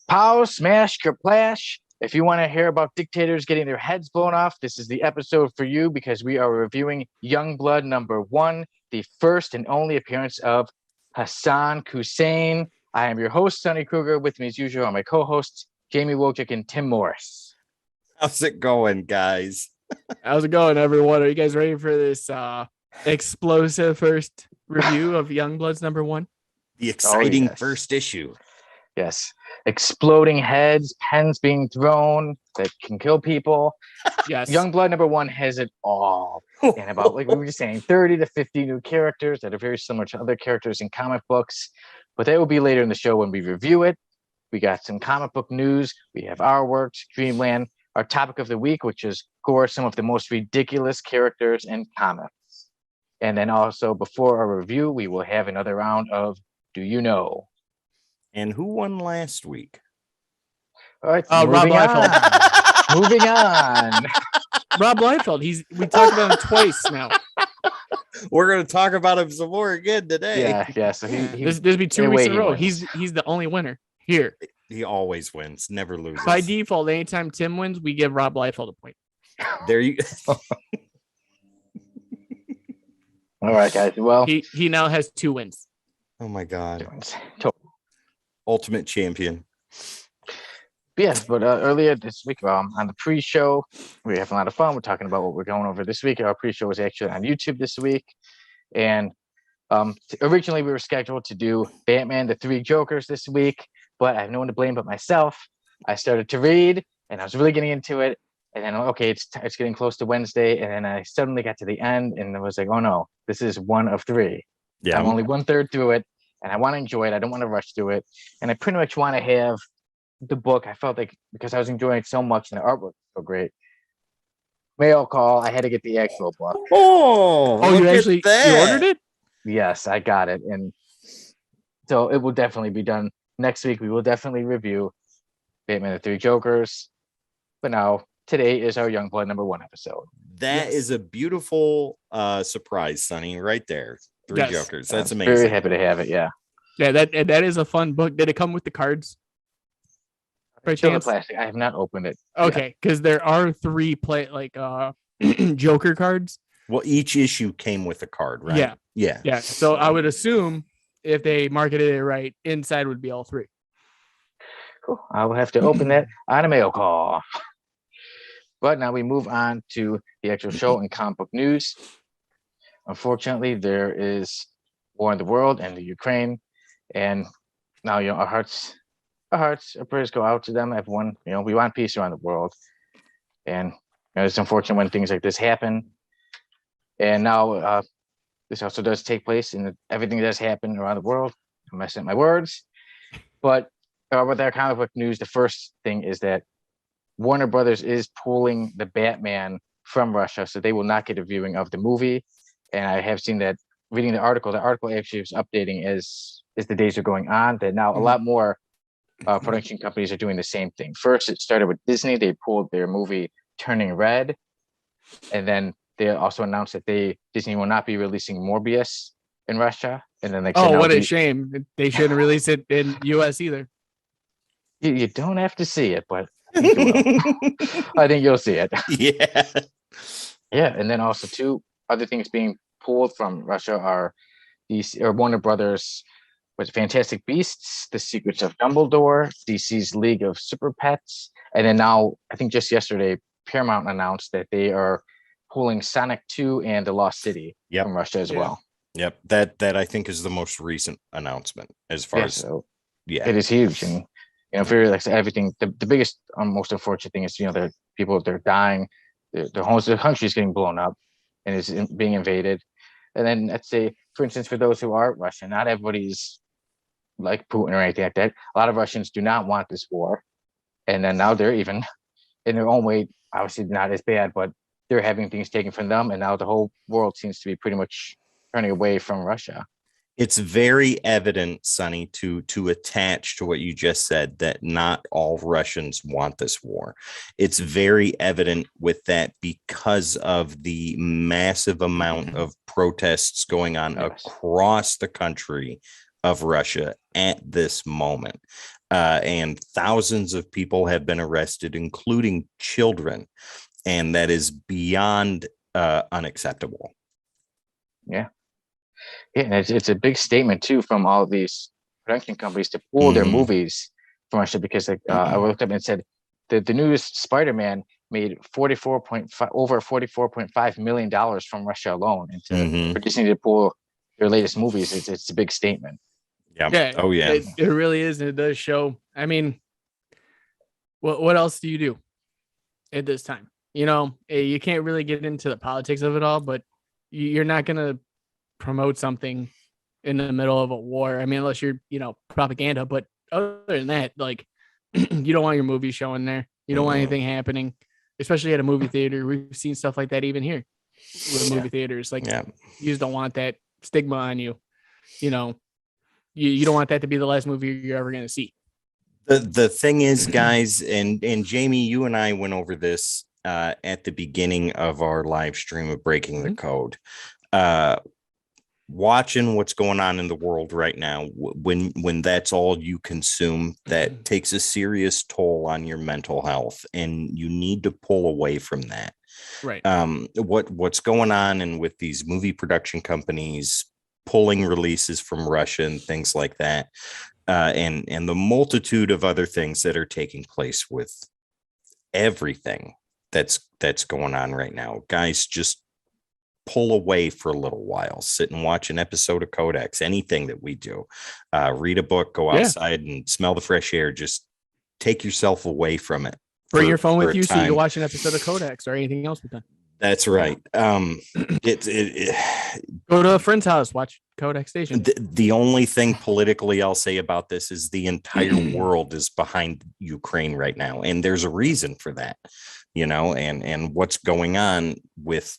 Pow, smash, Ker-Plash. If you want to hear about dictators getting their heads blown off, this is the episode for you because we are reviewing Youngblood #1, the first and only appearance of Hassan Hussein. I am your host, Sonny Kruger. With me as usual are my co-hosts, Jamie Wojcik and Tim Morris. How's it going, guys? How's it going, everyone? Are you guys ready for this explosive first review of Youngblood's #1? The exciting first issue. Yes. Exploding heads, pens being thrown that can kill people. Yes. Youngblood #1 has it all. And about, like we were just saying, 30 to 50 new characters that are very similar to other characters in comic books. But that will be later in the show when we review it. We got some comic book news. We have our works, Dreamland, our topic of the week, which is, of course, some of the most ridiculous characters in comics. And then also, before our review, we will have another round of Do You Know? And who won last week? All right, Rob Liefeld. Moving on. Rob Liefeld. We talked about him twice now. We're going to talk about him some more again today. Yeah. So this will be 2 weeks in a row. He's the only winner here. He always wins, never loses. By default, anytime Tim wins, we give Rob Liefeld a point. There you. All right, guys. Well, he now has 2 wins. Oh my God. Ultimate champion. Yes, but earlier this week on the pre-show, we were having a lot of fun. We're talking about what we're going over this week. Our pre-show was actually on YouTube this week. And originally we were scheduled to do Batman, the Three Jokers this week, but I have no one to blame but myself. I started to read and I was really getting into it. And then, okay, it's getting close to Wednesday. And then I suddenly got to the end and I was like, oh no, this is 1 of 3. Yeah. I'm only 1/3 through it. And I want to enjoy it. I don't want to rush through it. And I pretty much want to have the book. I felt like because I was enjoying it so much and the artwork was so great. Mail call. I had to get the actual book. Oh, you actually you ordered it? Yes, I got it. And so it will definitely be done next week. We will definitely review Batman, the Three Jokers. But now today is our Youngblood #1 episode. That is a beautiful surprise, Sonny, right there. Three Jokers. That's amazing. Very happy to have it. Yeah. Yeah, that is a fun book. Did it come with the cards? By chance? Plastic. I have not opened it. Okay, because there are 3 Joker cards. Well, each issue came with a card, right? Yeah. So I would assume if they marketed it right, inside would be all 3. Cool. I will have to open that on a mail call. But now we move on to the actual show and comic book news. Unfortunately, there is war in the world and the Ukraine, and now our hearts, our prayers go out to them. Everyone, we want peace around the world, and it's unfortunate when things like this happen. And now this also does take place, and everything does happen around the world. I'm messing up my words, but with our comic book news, the first thing is that Warner Brothers is pulling the Batman from Russia, so they will not get a viewing of the movie. And I have seen that reading the article actually is updating as the days are going on, that now a lot more production companies are doing the same thing. First, it started with Disney. They pulled their movie Turning Red. And then they also announced that Disney will not be releasing Morbius in Russia. And then what a shame. They shouldn't release it in US either. You don't have to see it, but I think you'll see it. Yeah. Yeah. And then also 2 other things being pulled from Russia are Warner Brothers with Fantastic Beasts, The Secrets of Dumbledore, DC's League of Super Pets, and then now I think just yesterday Paramount announced that they are pulling Sonic 2 and The Lost City from Russia as well. Yep, that I think is the most recent announcement as far as it is huge. And very like everything. The biggest most unfortunate thing is they're dying, the country is getting blown up and is being invaded. And then let's say, for instance, for those who are Russian, not everybody's like Putin or anything like that. A lot of Russians do not want this war. And then now they're even in their own way, obviously not as bad, but they're having things taken from them, and now the whole world seems to be pretty much turning away from Russia. It's very evident, Sonny, to attach to what you just said, that not all Russians want this war. It's very evident with that because of the massive amount of protests going on across the country of Russia at this moment. And thousands of people have been arrested, including children. And that is beyond unacceptable. Yeah. Yeah, and it's a big statement too from all of these production companies to pull their movies from Russia, because I looked up and it said the newest Spider-Man made over $44.5 million from Russia alone, and for Disney to pull their latest movies, it's a big statement. Yeah. Oh yeah. It really is, and it does show. I mean, what else do you do at this time? You can't really get into the politics of it all, but you're not gonna promote something in the middle of a war. I mean, unless you're, propaganda, but other than that, like, you don't want your movie showing there. You don't want anything happening, especially at a movie theater. We've seen stuff like that even here with movie theaters. Like, you just don't want that stigma on you. You don't want that to be the last movie you're ever going to see. The thing is, guys, and Jamie, you and I went over this at the beginning of our live stream of Breaking the Code. Watching what's going on in the world right now, when that's all you consume, that takes a serious toll on your mental health, and you need to pull away from that. Right. What's going on, and with these movie production companies pulling releases from Russia and things like that, and the multitude of other things that are taking place with everything that's going on right now, guys, just pull away for a little while, sit and watch an episode of Codex, anything that we do, read a book, go outside and smell the fresh air. Just take yourself away from it. Bring your phone with you so you can watch an episode of Codex or anything else we've done. That's right. Go to a friend's house, watch Codex Station. The only thing politically I'll say about this is the entire world is behind Ukraine right now, and there's a reason for that, and what's going on with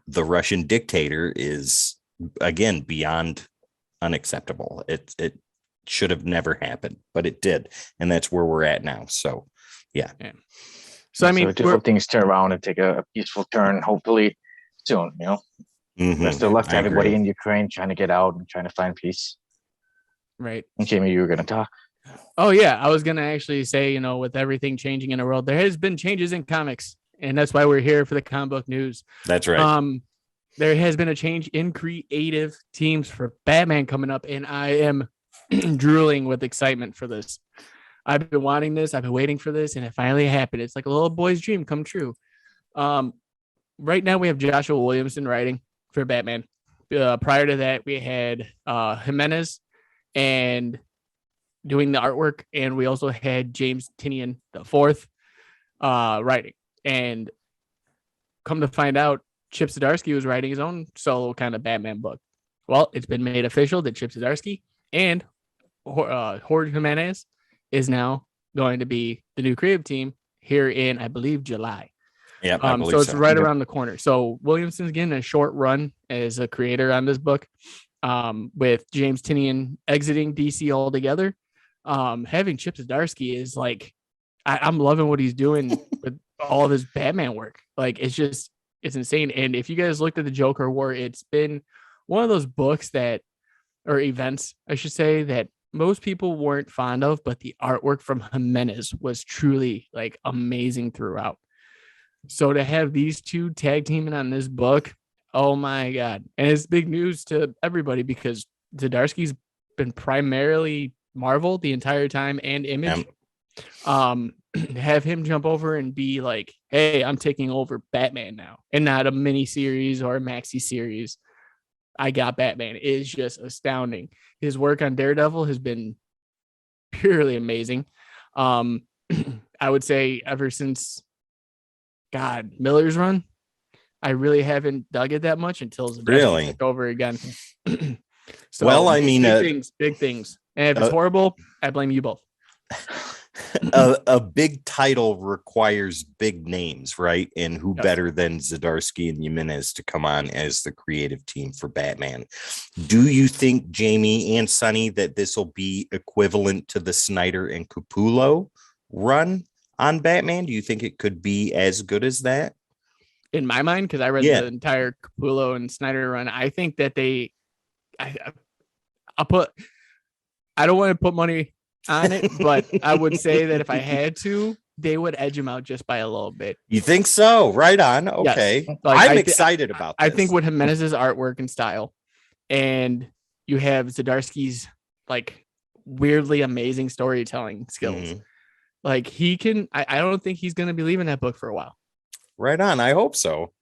the Russian dictator is, again, beyond unacceptable. It should have never happened, but it did, and that's where we're at now. So, yeah. So I mean, I hope things turn around and take a peaceful turn, hopefully soon. Best of luck to everybody in Ukraine trying to get out and trying to find peace. Right. And Jamie, you were going to talk. Oh yeah, I was going to actually say, with everything changing in the world, there has been changes in comics. And that's why we're here for the comic book news. That's right. There has been a change in creative teams for Batman coming up, and I am drooling with excitement for this. I've been wanting this. I've been waiting for this, and it finally happened. It's like a little boy's dream come true. Right now, we have Joshua Williamson writing for Batman. Prior to that, we had Jimenez and doing the artwork, and we also had James Tynion IV writing. And come to find out, Chip Zdarsky was writing his own solo kind of Batman book. Well, it's been made official that Chip Zdarsky and Jorge Jimenez is now going to be the new creative team here in, I believe, July. Yeah, so it's right around the corner. So Williamson's getting a short run as a creator on this book, with James Tynion exiting DC altogether. Having Chip Zdarsky is like, I'm loving what he's doing with all of his Batman work. Like, it's insane. And if you guys looked at the Joker War, it's been one of those books or events, I should say, that most people weren't fond of, but the artwork from Jimenez was truly like amazing throughout. So to have these two tag teaming on this book, oh my God. And it's big news to everybody because Zdarsky's been primarily Marvel the entire time and Image. Have him jump over and be like, hey, I'm taking over Batman now, and not a mini series or a maxi series. I got Batman. It is just astounding. His work on Daredevil has been purely amazing. I would say ever since Miller's run, I really haven't dug it that much until Zdarsky took over again. So, well, I mean, big things. And if it's horrible, I blame you both. a big title requires big names, right? And who Yes. better than Zdarsky and Jimenez to come on as the creative team for Batman? Do you think, Jamie and Sonny, that this will be equivalent to the Snyder and Capullo run on Batman? Do you think it could be as good as that? In my mind, because I read Yeah. the entire Capullo and Snyder run, I think that I'll put. I don't want to put money on it, but I would say that if I had to, they would edge him out just by a little bit. You think so? Right on. Okay. Yes. Like, I'm excited about this. I think with Jimenez's artwork and style, and you have Zdarsky's like weirdly amazing storytelling skills. Mhm. Like he can, I don't think he's going to be leaving that book for a while. Right on. I hope so.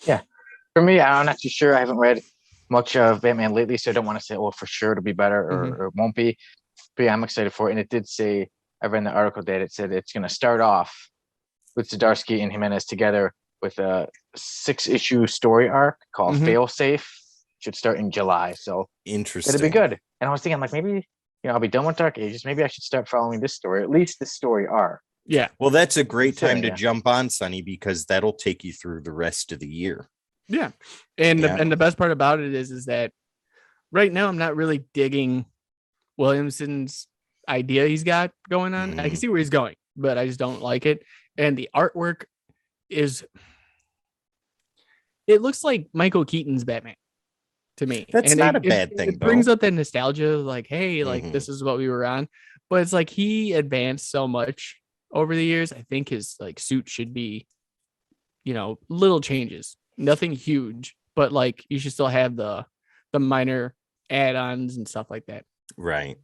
For me, I'm not too sure. I haven't read much of Batman lately, so I don't want to say, well, for sure it'll be better or it won't be. But yeah, I'm excited for it. And it did say, I read in the article that it said it's going to start off with Zdarsky and Jimenez together with a 6-issue story arc called Fail Safe. Should start in July. So Interesting. it'll be good. And I was thinking, like, maybe, I'll be done with Dark Ages. Maybe I should start following this story, at least this story arc. Yeah. Well, that's a great time to Yeah. jump on, Sonny, because that'll take you through the rest of the year. Yeah. And Yeah. the best part about it is that right now I'm not really digging Williamson's idea he's got going on. I can see where he's going, but I just don't like it. And the artwork it looks like Michael Keaton's Batman to me. That's and not a bad thing, It brings though. up that nostalgia, like, hey, like this is what we were on. But it's like he advanced so much over the years. I think his like suit should be, little changes, nothing huge, but like you should still have the minor add-ons and stuff like that. Right.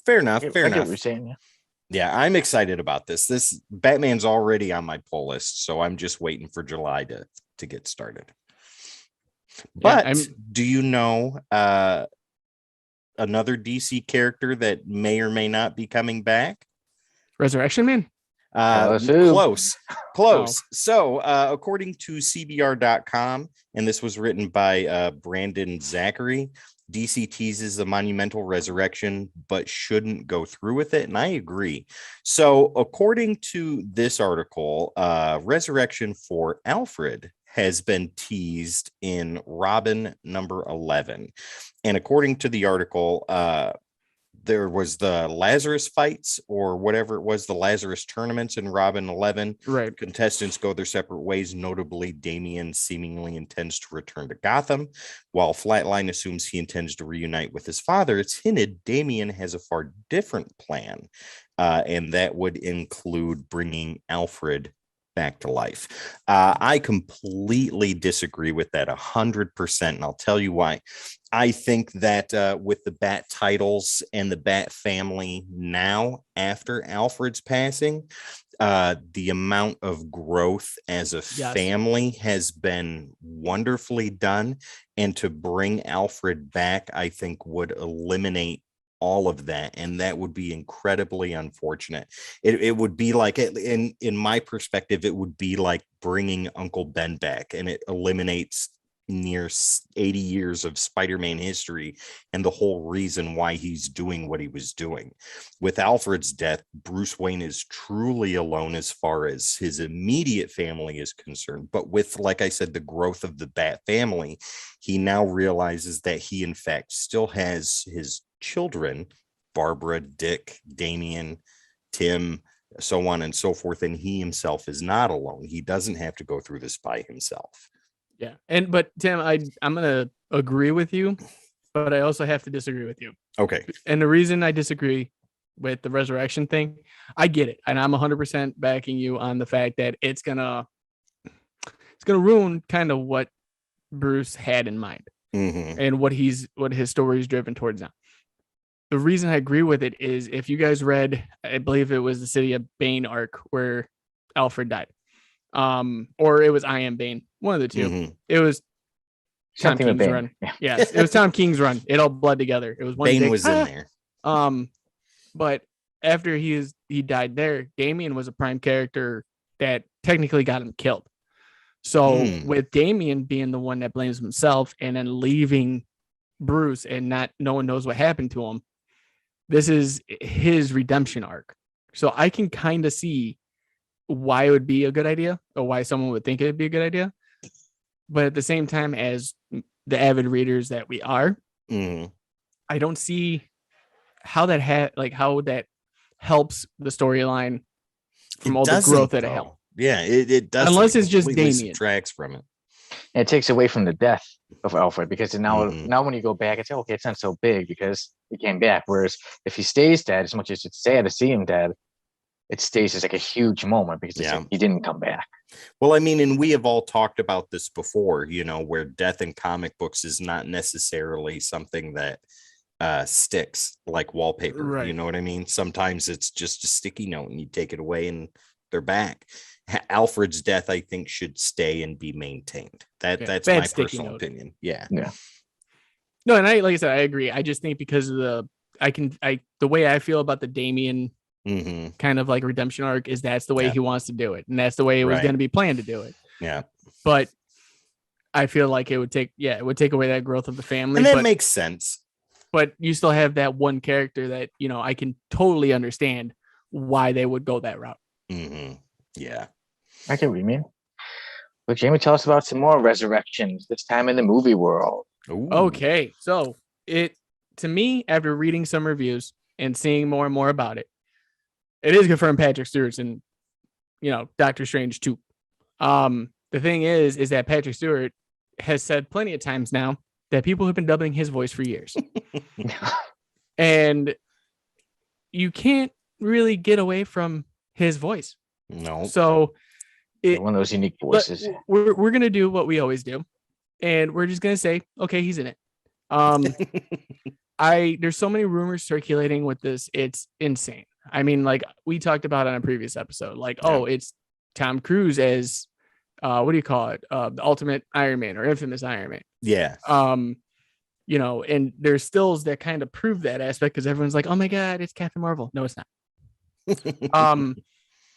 Fair enough. I Fair get what enough. you're saying. Yeah. Yeah, I'm excited about this. This Batman's already on my pull list, so I'm just waiting for July to get started. But do you know another DC character that may or may not be coming back? Resurrection Man? Close. So according to CBR.com, and this was written by Brandon Zachary, DC teases a monumental resurrection, but shouldn't go through with it. And I agree. So according to this article, resurrection for Alfred has been teased in Robin number 11. And according to the article, there was the Lazarus fights or whatever it was, the Lazarus tournaments in Robin 11. Right. Contestants go their separate ways. Notably, Damian seemingly intends to return to Gotham, while Flatline assumes he intends to reunite with his father. It's hinted Damian has a far different plan, and that would include bringing Alfred back to life. I completely disagree with that 100%, and I'll tell you why. I think that with the Bat titles and the Bat family now after Alfred's passing, the amount of growth as a family has been wonderfully done, and to bring Alfred back, I think would eliminate all of that, and that would be incredibly unfortunate. It would be like, in my perspective, it would be like bringing Uncle Ben back, and it eliminates near 80 years of Spider-Man history and the whole reason why he's doing what he was doing. With Alfred's death, Bruce Wayne is truly alone as far as his immediate family is concerned. But with, like I said, the growth of the Bat family, he now realizes that he in fact still has his children, Barbara, Dick, Damian, Tim, so on and so forth, and he himself is not alone. He doesn't have to go through this by himself. Yeah. But Tim, I'm gonna agree with you, but I also have to disagree with you. Okay. And the reason I disagree with the resurrection thing, I get it, and I'm 100% backing you on the fact that it's gonna ruin kind of what Bruce had in mind and what his story is driven towards now. The reason I agree with it is if you guys read, I believe it was the City of Bane arc where Alfred died, or it was I Am Bane, one of the two. It was Tom Something with King's Bane. run. Yeah. Yes, it was Tom King's run. It all bled together. It was one. Bane was in there. But after he died there, Damian was a prime character that technically got him killed. So with Damian being the one that blames himself and then leaving Bruce and no one knows what happened to him, this is his redemption arc. So I can kind of see why it would be a good idea or why someone would think it'd be a good idea. But at the same time, as the avid readers that we are, I don't see how that how that helps the storyline from all the growth that it helped. Yeah, it doesn't. Unless it's just completely Damien. subtracts from it. And it takes away from the death of Alfred because now when you go back, it's okay, it's not so big because he came back. Whereas if he stays dead, as much as it's sad to see him dead, it stays as like a huge moment because it's like he didn't come back. Well, I mean, and we have all talked about this before, where death in comic books is not necessarily something that sticks like wallpaper. Right. You know what I mean? Sometimes it's just a sticky note and you take it away and they're back. Alfred's death, I think, should stay and be maintained. That's my personal opinion. Yeah. No, and like I said, I agree. I just think because of the way I feel about the Damien kind of like redemption arc is that's the way he wants to do it, and that's the way it was going to be planned to do it. Yeah, but I feel like it would take away that growth of the family, and that makes sense. But you still have that one character that I can totally understand why they would go that route. Yeah, I get what you mean. But Jamie, tell us about some more resurrections. This time in the movie world. Ooh. Okay, so to me, after reading some reviews and seeing more and more about it, it is confirmed Patrick Stewart's in, Doctor Strange 2. The thing is that Patrick Stewart has said plenty of times now that people have been dubbing his voice for years. And you can't really get away from his voice. No. So one of those unique voices. We're going to do what we always do. And we're just going to say, okay, he's in it. There's so many rumors circulating with this. It's insane. I mean, like we talked about on a previous episode, it's Tom Cruise as, what do you call it? The ultimate Iron Man or infamous Iron Man. Yeah. And there's stills that kind of prove that aspect because everyone's like, oh my God, it's Captain Marvel. No, it's not.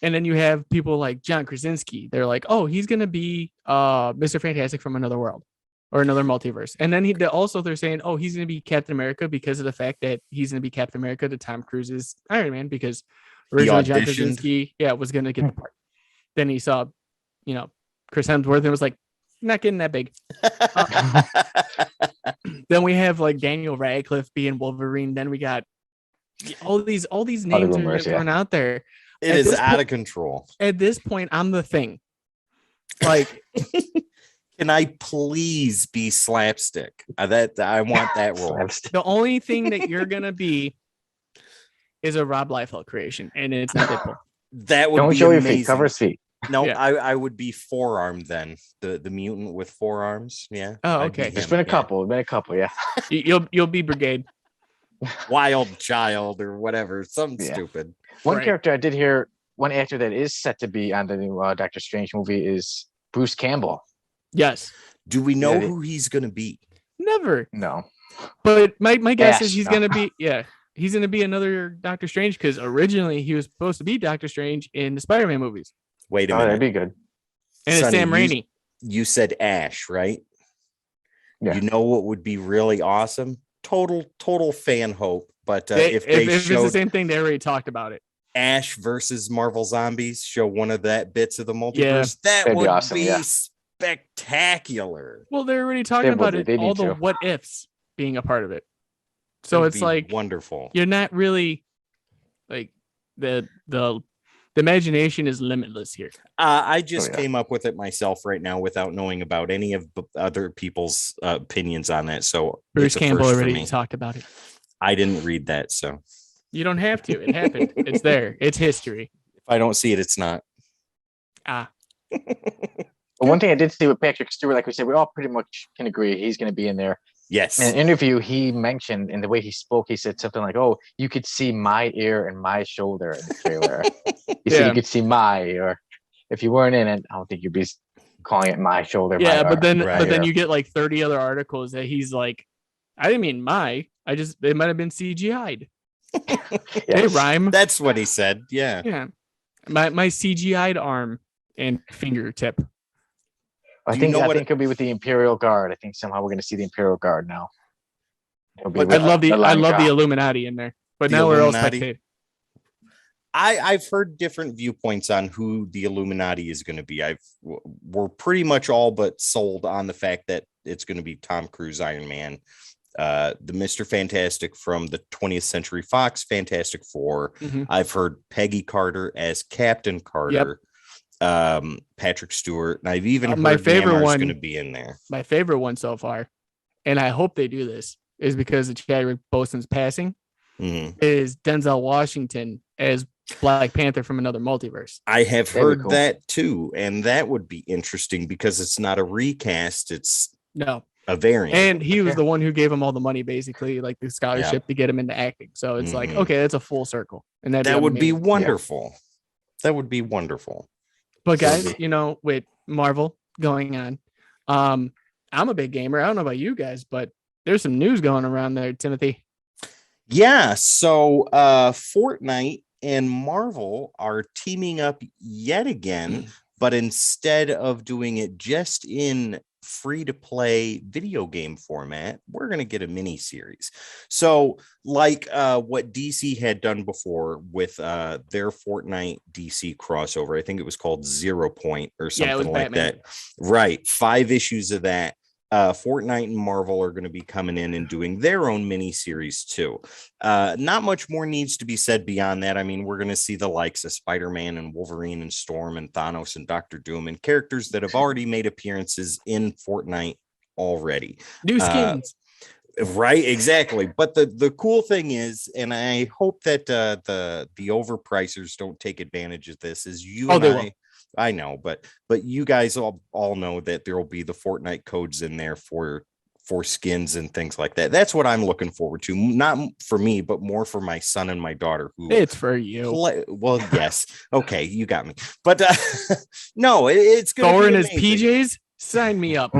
And then you have people like John Krasinski. They're like, oh, he's going to be Mr. Fantastic from another world or another multiverse. And then they're saying, oh, he's going to be Captain America because of the fact that he's going to be Captain America to Tom Cruise's Iron Man because originally John Krasinski, was going to get the part. Then he saw, Chris Hemsworth and was like, not getting that big. Then we have like Daniel Radcliffe being Wolverine. Then we got all these names are thrown out there. It is out of control. At this point, I'm the Thing. Like, can I please be slapstick? I want that role. The only thing that you're gonna be is a Rob Liefeld creation, and it's not Deadpool. That would Don't be show amazing. Your feet. Cover his feet. No, I would be four-armed then. The mutant with 4 arms. Yeah. Oh, okay. There's been a couple. Yeah. You'll be Brigade. Wild Child or whatever. Something stupid. One character I did hear, one actor that is set to be on the new Doctor Strange movie is Bruce Campbell. Yes. Do we know who he's going to be? Never. No. But my guess is he's going to be, he's going to be another Doctor Strange because originally he was supposed to be Doctor Strange in the Spider-Man movies. Wait a minute. That'd be good. And it's Sam Raimi. You said Ash, right? Yeah. You know what would be really awesome? Total fan hope. But if it's the same thing, they already talked about it. Ash versus Marvel Zombies, show one of that bits of the multiverse. That would be awesome, spectacular. Well, they're already talking about it. All the what ifs being a part of it. So it's like wonderful. You're not really like the imagination is limitless here. I just came up with it myself right now without knowing about any of other people's opinions on that. So Bruce Campbell already talked about it. I didn't read that, so you don't have to. It happened. It's there. It's history. If I don't see it, it's not. One thing I did see with Patrick Stewart, like we said, we all pretty much can agree he's going to be in there. Yes. In an interview, he mentioned in the way he spoke, he said something like, "Oh, you could see my ear and my shoulder in the trailer." He said you could see or if you weren't in it, I don't think you'd be calling it my shoulder. Yeah, but then you get like 30 other articles that he's like, I didn't mean it might have been CGI'd. They rhyme. That's what he said. Yeah. Yeah. My CGI'd arm and fingertip. I think it'll be with the Imperial Guard. I think somehow we're going to see the Imperial Guard now. I love the Illuminati in there, but now we're all spectating. I've heard different viewpoints on who the Illuminati is going to be. We're pretty much all but sold on the fact that it's going to be Tom Cruise, Iron Man, the Mr. Fantastic from the 20th Century Fox Fantastic Four. I've heard Peggy Carter as Captain Carter, Patrick Stewart, and I've even heard my favorite one going to be in there. My favorite one so far, and I hope they do this, is because of Chadwick Boseman's passing, is Denzel Washington as Black Panther from another multiverse. I have heard that too, and that would be interesting because it's not a recast; it's a variant. And he was the one who gave him all the money, basically, like the scholarship to get him into acting. So it's like, okay, that's a full circle, and that would be wonderful. Yeah. That would be wonderful. But guys, with Marvel going on, I'm a big gamer. I don't know about you guys, but there's some news going around there, Timothy. Yeah, so Fortnite and Marvel are teaming up yet again, but instead of doing it just in free-to-play video game format, we're going to get a mini series. So like what DC had done before with their Fortnite DC crossover, I think it was called 0 Point or something like Batman. That. Right. 5 issues of that. Fortnite and Marvel are going to be coming in and doing their own mini series too. Not much more needs to be said beyond that. I mean, we're going to see the likes of Spider-Man and Wolverine and Storm and Thanos and Doctor Doom and characters that have already made appearances in Fortnite already. New skins. Right, exactly. But the cool thing is, and I hope that the overpricers don't take advantage of this, is I know, but you guys all know that there will be the Fortnite codes in there for skins and things like that. That's what I'm looking forward to. Not for me, but more for my son and my daughter. Who it's for you. Well, yes. Okay, you got me. But no, it's going to be Thor in his PJs. Sign me up.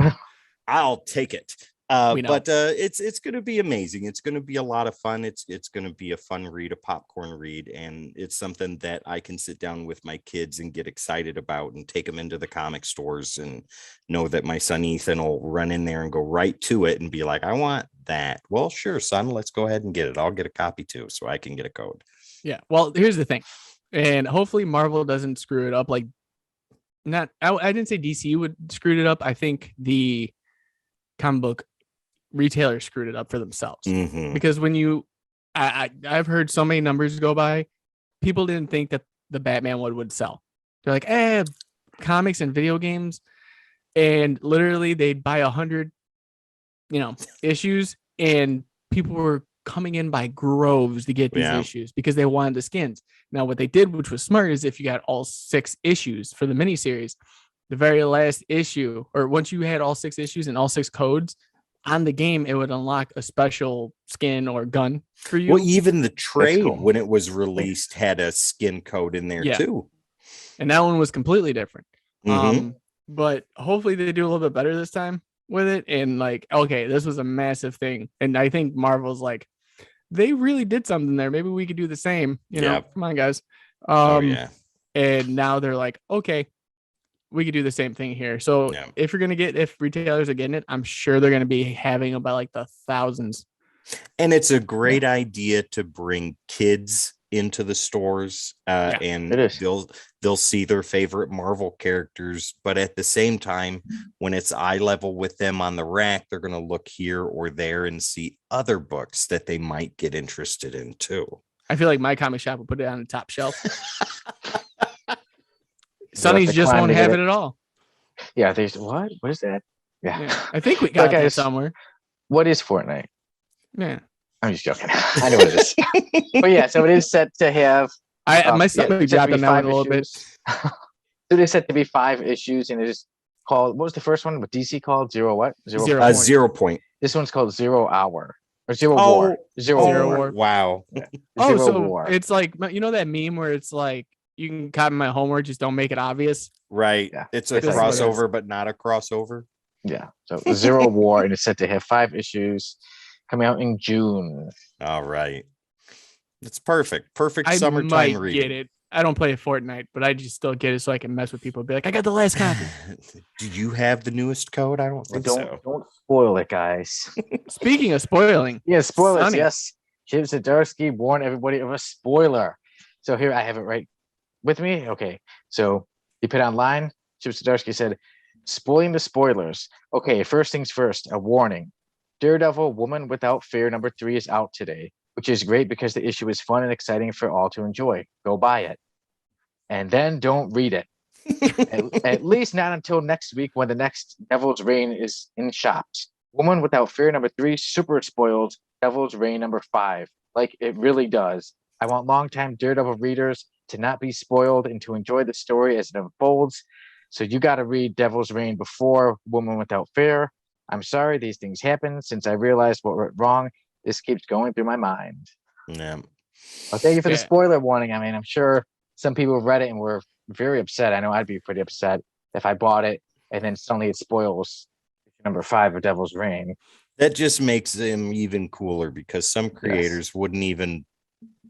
I'll take it. But it's going to be amazing. It's going to be a lot of fun. It's going to be a fun read, a popcorn read, and it's something that I can sit down with my kids and get excited about and take them into the comic stores and know that my son Ethan will run in there and go right to it and be like, I want that. Well, sure, son, let's go ahead and get it. I'll get a copy too, so I can get a code. Yeah. Well, here's the thing, and hopefully Marvel doesn't screw it up. Like, I didn't say DC would screw it up. I think the comic book retailers screwed it up for themselves, because when I've heard so many numbers go by, people didn't think that the Batman one would sell. They're like, comics and video games, and literally they'd buy 100 issues, and people were coming in by groves to get these issues because they wanted the skins. Now what they did, which was smart, is if you got all 6 issues for the miniseries, the very last issue, or once you had all 6 issues and all 6 codes on the game, it would unlock a special skin or gun for you. Well, even the trade when it was released had a skin code in there too. And that one was completely different. But hopefully they do a little bit better this time with it. And like, okay, this was a massive thing. And I think Marvel's like, they really did something there. Maybe we could do the same, come on guys. And now they're like, okay, we could do the same thing here. So if retailers are getting it, I'm sure they're going to be having about like the thousands. And it's a great idea to bring kids into the stores and they'll see their favorite Marvel characters. But at the same time, when it's eye level with them on the rack, they're going to look here or there and see other books that they might get interested in too. I feel like my comic shop will put it on the top shelf. Sonny's just won't have it at all. Yeah, there's what is that? Yeah. I think we got it somewhere. What is Fortnite? Yeah, I'm just joking. I know what it is. But yeah, so it is set to have. My stomach dropped on that one a little bit. So it is set to be 5 issues, and it is called. What was the first one? What DC called? Zero 0 Point. This one's called 0 Hour or Zero War. Zero War. Wow. Zero War. It's like that meme where it's like, you can copy my homework, just don't make it obvious. Right. Yeah. It's a crossover, but not a crossover. Yeah. So 0 War, and it's set to have 5 issues coming out in June. All right. It's perfect. Perfect summertime read. Get it. I don't play Fortnite, but I just still get it so I can mess with people. Be like, I got the last copy. Do you have the newest code? I don't think so. Don't spoil it, guys. Speaking of spoiling. Yeah, spoilers. Yes. Chip Zdarsky warned everybody of a spoiler. So here I have it right with me. Okay. So he put online, Chip Zdarsky said, spoiling the spoilers. Okay, first things first, a warning. Daredevil Woman Without Fear #3 is out today, which is great because the issue is fun and exciting for all to enjoy. Go buy it. And then don't read it. At least not until next week when the next Devil's Reign is in shops. Woman Without Fear #3 super spoiled Devil's Reign #5. Like it really does. I want longtime Daredevil readers to not be spoiled and to enjoy the story as it unfolds. So you got to read Devil's Reign before Woman Without Fear. I'm sorry these things happen. Since I realized what went wrong, this keeps going through my mind. Yeah. Well, thank you for the spoiler warning. I mean, I'm sure some people read it and were very upset. I know I'd be pretty upset if I bought it and then suddenly it spoils #5 of Devil's Reign. That just makes them even cooler because some creators wouldn't even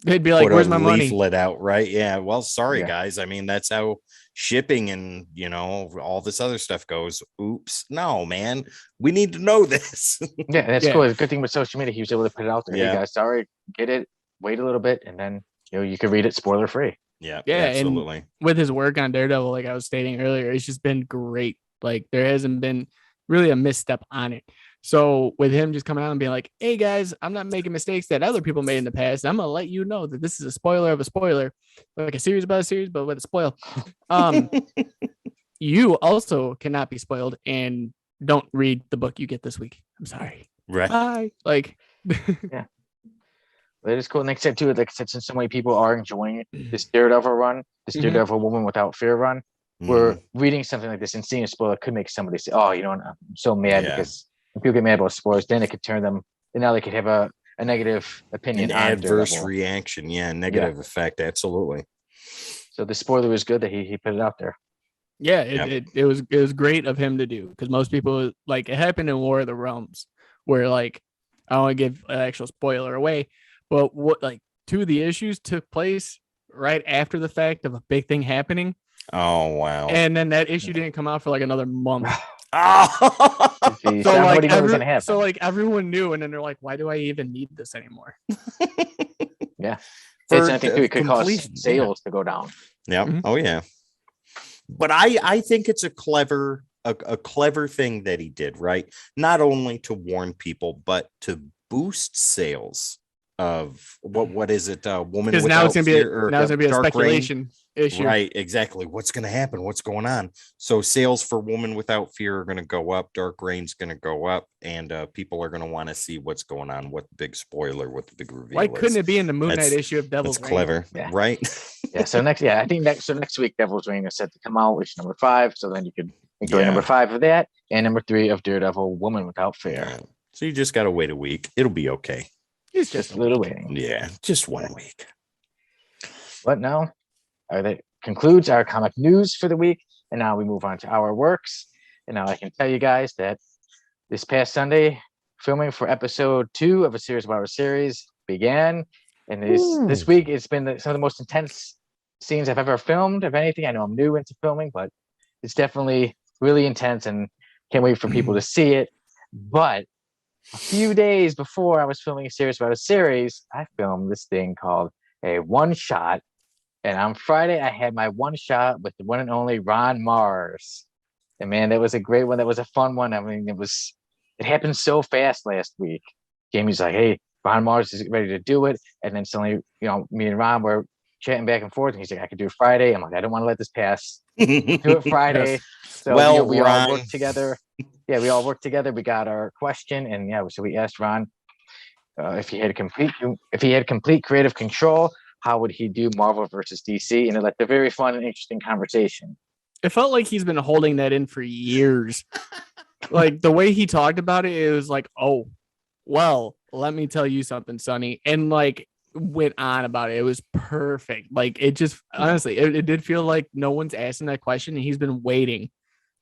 they'd be like, where's my money? Leaflet out, right? Yeah. Well, sorry, guys. I mean, that's how shipping and, you know, all this other stuff goes. Oops. No, man. We need to know this. Yeah, that's cool. The good thing with social media, he was able to put it out there. Yeah. Hey, guys, sorry, get it. Wait a little bit, and then, you know, you can read it spoiler free. Yeah, absolutely. And with his work on Daredevil, like I was stating earlier, it's just been great. Like there hasn't been really a misstep on it. So with him just coming out and being like, hey guys, I'm not making mistakes that other people made in the past. I'm gonna let you know that this is a spoiler of a spoiler, like a series about a series, but with a spoil. You also cannot be spoiled and don't read the book you get this week. I'm sorry. Right. Bye. Like yeah. It is cool. And except too, like since so many people are enjoying this Daredevil run, this Daredevil Woman Without Fear run, we're reading something like this and seeing a spoiler could make somebody say, oh, you know what, I'm so mad because when people get mad about spoilers, then it could turn them, and now they could have a negative opinion, an adverse reaction. Yeah, negative effect. Absolutely. So the spoiler was good that he put it out there. Yeah, it was great of him to do because most people, like, it happened in War of the Realms where, like, I don't want to give an actual spoiler away, but what, like, two of the issues took place right after the fact of a big thing happening. Oh wow. And then that issue didn't come out for like another month. So like everyone knew, and then they're like, why do I even need this anymore? Yeah. I think it could cause sales to go down. Yeah. Oh yeah. But I think it's a clever thing that he did, right? Not only to warn people, but to boost sales of what is it? Woman Because now it's gonna be a speculation issue. Right, exactly. What's gonna happen? What's going on? So sales for Woman Without Fear are gonna go up, Dark Reign's gonna go up, and people are gonna want to see what's going on, what the big spoiler, what the big reveal. Why couldn't it be in the Moon Knight issue of Devil's Reign? Clever, right? Yeah, so I think next week Devil's Reign is set to come out, which is #5. So then you could enjoy #5 of that and #3 of Daredevil Woman Without Fear. Yeah. So you just gotta wait a week. It'll be okay. It's just a little waiting. Yeah, just 1 week. But now, that concludes our comic news for the week. And now we move on to our works. And now I can tell you guys that this past Sunday, filming for episode 2 of a series about our series began. And this week, it's been some of the most intense scenes I've ever filmed, if anything. I know I'm new into filming, but it's definitely really intense and can't wait for people to see it. But a few days before I was filming a series about a series, I filmed this thing called a one-shot. And on Friday, I had my one-shot with the one and only Ron Mars. And man, that was a great one. That was a fun one. I mean, it happened so fast last week. Jamie's like, hey, Ron Mars is ready to do it. And then suddenly, you know, me and Ron were chatting back and forth. And he's like, I could do it Friday. I'm like, I don't want to let this pass. Do it Friday. Yes. So we all worked together. Yeah, we all worked together. We got our question, and so we asked Ron if he had complete creative control, how would he do Marvel versus DC? And it led to a very fun and interesting conversation. It felt like he's been holding that in for years. Like the way he talked about it, it was like, oh, well, let me tell you something, Sonny, and like went on about it. It was perfect. Like it just honestly, it did feel like no one's asking that question, and he's been waiting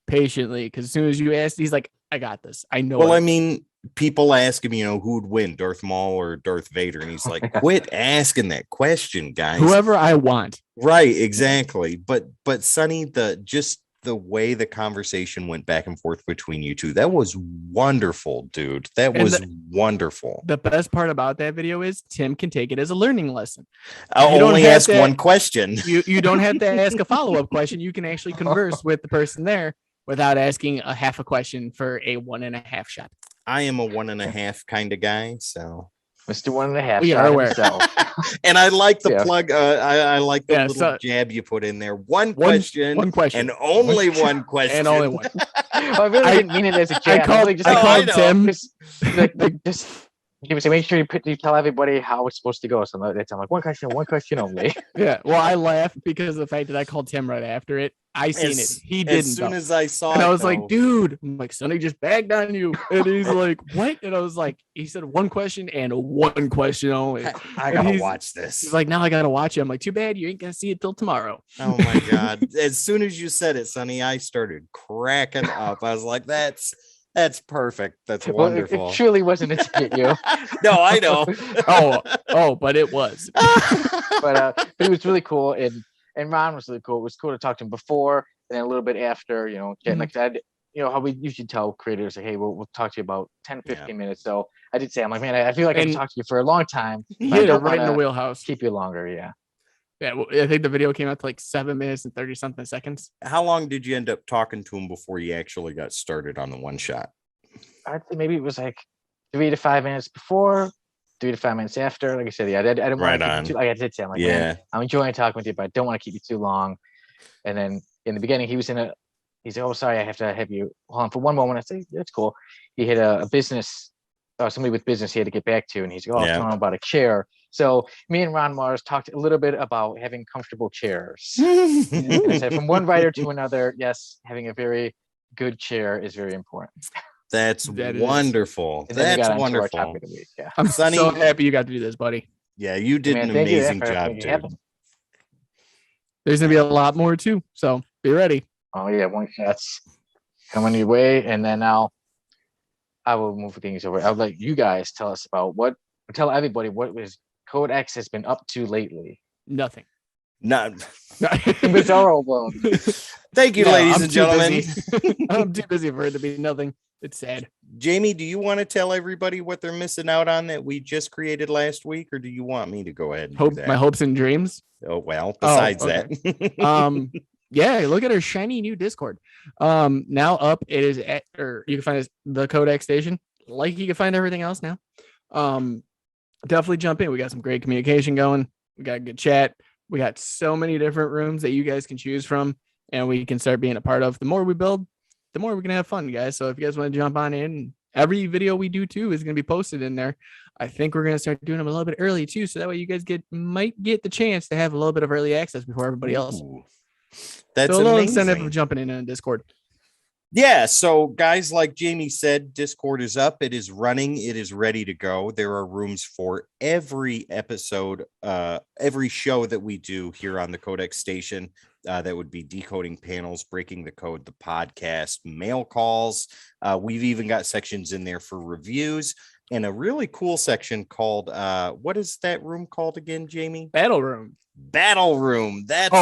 patiently because as soon as you asked, he's like, I got this. I know. Well, I mean, people ask him, you know, who would win, Darth Maul or Darth Vader? And he's like, quit asking that question, guys. Whoever I want. Right, exactly. But Sonny, just the way the conversation went back and forth between you two. That was wonderful, dude. That And was wonderful. The best part about that video is Tim can take it as a learning lesson. I'll You don't only have ask to- one question. You don't have to ask a follow-up question. You can actually converse with the person there without asking a half a question for a 1.5 shot. I am a 1.5 kind of guy, so Mr. 1.5. We are shot aware. himself. and I like the Yeah. plug. I like the Yeah, little so- jab you put in there. One question, one question. and only one question, And only one. I really I- didn't mean it as a I jab. called, really just I Oh, I called know. Tim. just you say, make sure you tell everybody how it's supposed to go. So that's I'm like one question only. Yeah. Well, I laughed because of the fact that I called Tim right after it. I seen it. As- He didn't. As soon though. as I saw And it, I was like, though, dude, I'm like, Sonny just bagged on you. And he's like, what? And I was like, he said one question and one question only. I and gotta he's- watch this. He's like, now I gotta watch it. I'm like, too bad you ain't gonna see it till tomorrow. Oh my god! As soon as you said it, Sonny, I started cracking up. I was like, "That's perfect. That's Well, wonderful." it truly wasn't to get you. No, I know. Oh, but it was. But it was really cool, and Ron was really cool. It was cool to talk to him before and then a little bit after, getting like that. How we usually tell creators like, hey, we'll talk to you about 10, 15 minutes. So I did say, I'm like, man, I feel like I And- can talk to you for a long time. He but I hit it don't right in the wanna wheelhouse. Keep you longer, yeah. Yeah, well, I think the video came out to like 7 minutes and 30 something seconds. How long did you end up talking to him before you actually got started on the one shot? I'd say maybe it was like 3 to 5 minutes before, 3 to 5 minutes after. Like I said, yeah, I didn't Right want to keep on. you too. Like I did say, I'm like, man, Yeah, I'm enjoying talking with you, but I don't want to keep you too long. And then in the beginning, he said, oh, sorry, I have to have you hold on for one moment. I say, that's cool. He had a business, somebody with business he had to get back to. And he's like, oh, I was Yeah. telling him about a chair. So me and Ron Mars talked a little bit about having comfortable chairs. And I said, from one writer to another, yes, having a very good chair is very important. that's That is- wonderful. And then we That's got into our wonderful. topic of the week. Yeah. I'm Sonny- so happy you got to do this, buddy. Yeah, you did Man, an thank you amazing for job, making it dude. happen. There's gonna be a lot more too. So be ready. Oh yeah, one shot's coming your way, and then I will move things over. I'll let you guys tell us about tell everybody what Code X has been up to lately. Nothing. Not, Bizarro world. thank you, No, ladies I'm and too gentlemen. busy. I'm too busy for it to be nothing. It's sad. Jamie, do you want to tell everybody what they're missing out on that we just created last week, or do you want me to go ahead and do that? My hopes and dreams. Oh well, besides that. Yeah, look at our shiny new Discord. Now up it is at, or you can find us the Codex station, like you can find everything else now. Definitely jump in. We got some great communication going. We got good chat. We got so many different rooms that you guys can choose from, and we can start being a part of. The more we build, the more we're gonna have fun, guys. So if you guys want to jump on in, every video we do too is gonna be posted in there. I think we're gonna start doing them a little bit early too, so that way you guys might get the chance to have a little bit of early access before everybody else. Ooh, that's So a little amazing. incentive of jumping in Discord. Yeah, so guys, like Jamie said, Discord is up, it is running, it is ready to go. There are rooms for every episode, every show that we do here on the Codex station. That would be decoding panels, breaking the code, the podcast, mail calls. We've even got sections in there for reviews and a really cool section called what is that room called again, Jamie? Battle room. Battle room. That's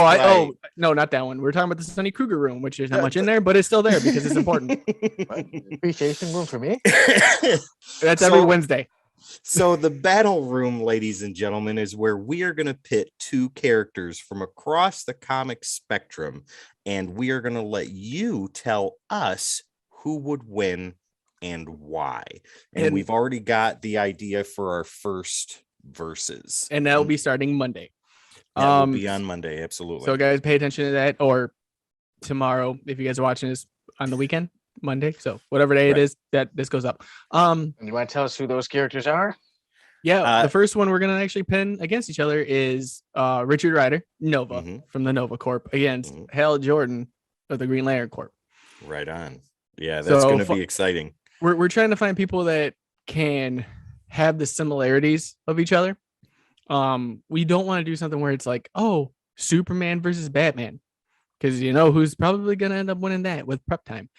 No, not that one. We're talking about the Sunny Kruger room, which is not much in there, but it's still there because it's important. Appreciation room for me. That's every Wednesday. So the battle room, ladies and gentlemen, is where we are going to pit two characters from across the comic spectrum, and we are going to let you tell us who would win and why. And we've already got the idea for our first verses. And that will be starting Monday. That will be on Monday, absolutely. So guys, pay attention to that, or tomorrow if you guys are watching this on the weekend, Monday. So whatever day it is that this goes up. And you want to tell us who those characters are? Yeah, the first one we're gonna actually pin against each other is Richard Rider, Nova Mhm. from the Nova Corp against Hal Jordan of the Green Lantern Corp. Right on. Yeah, that's So going to be exciting. We're trying to find people that can have the similarities of each other. We don't want to do something where it's like, oh, Superman versus Batman, because you know who's probably gonna end up winning that with prep time.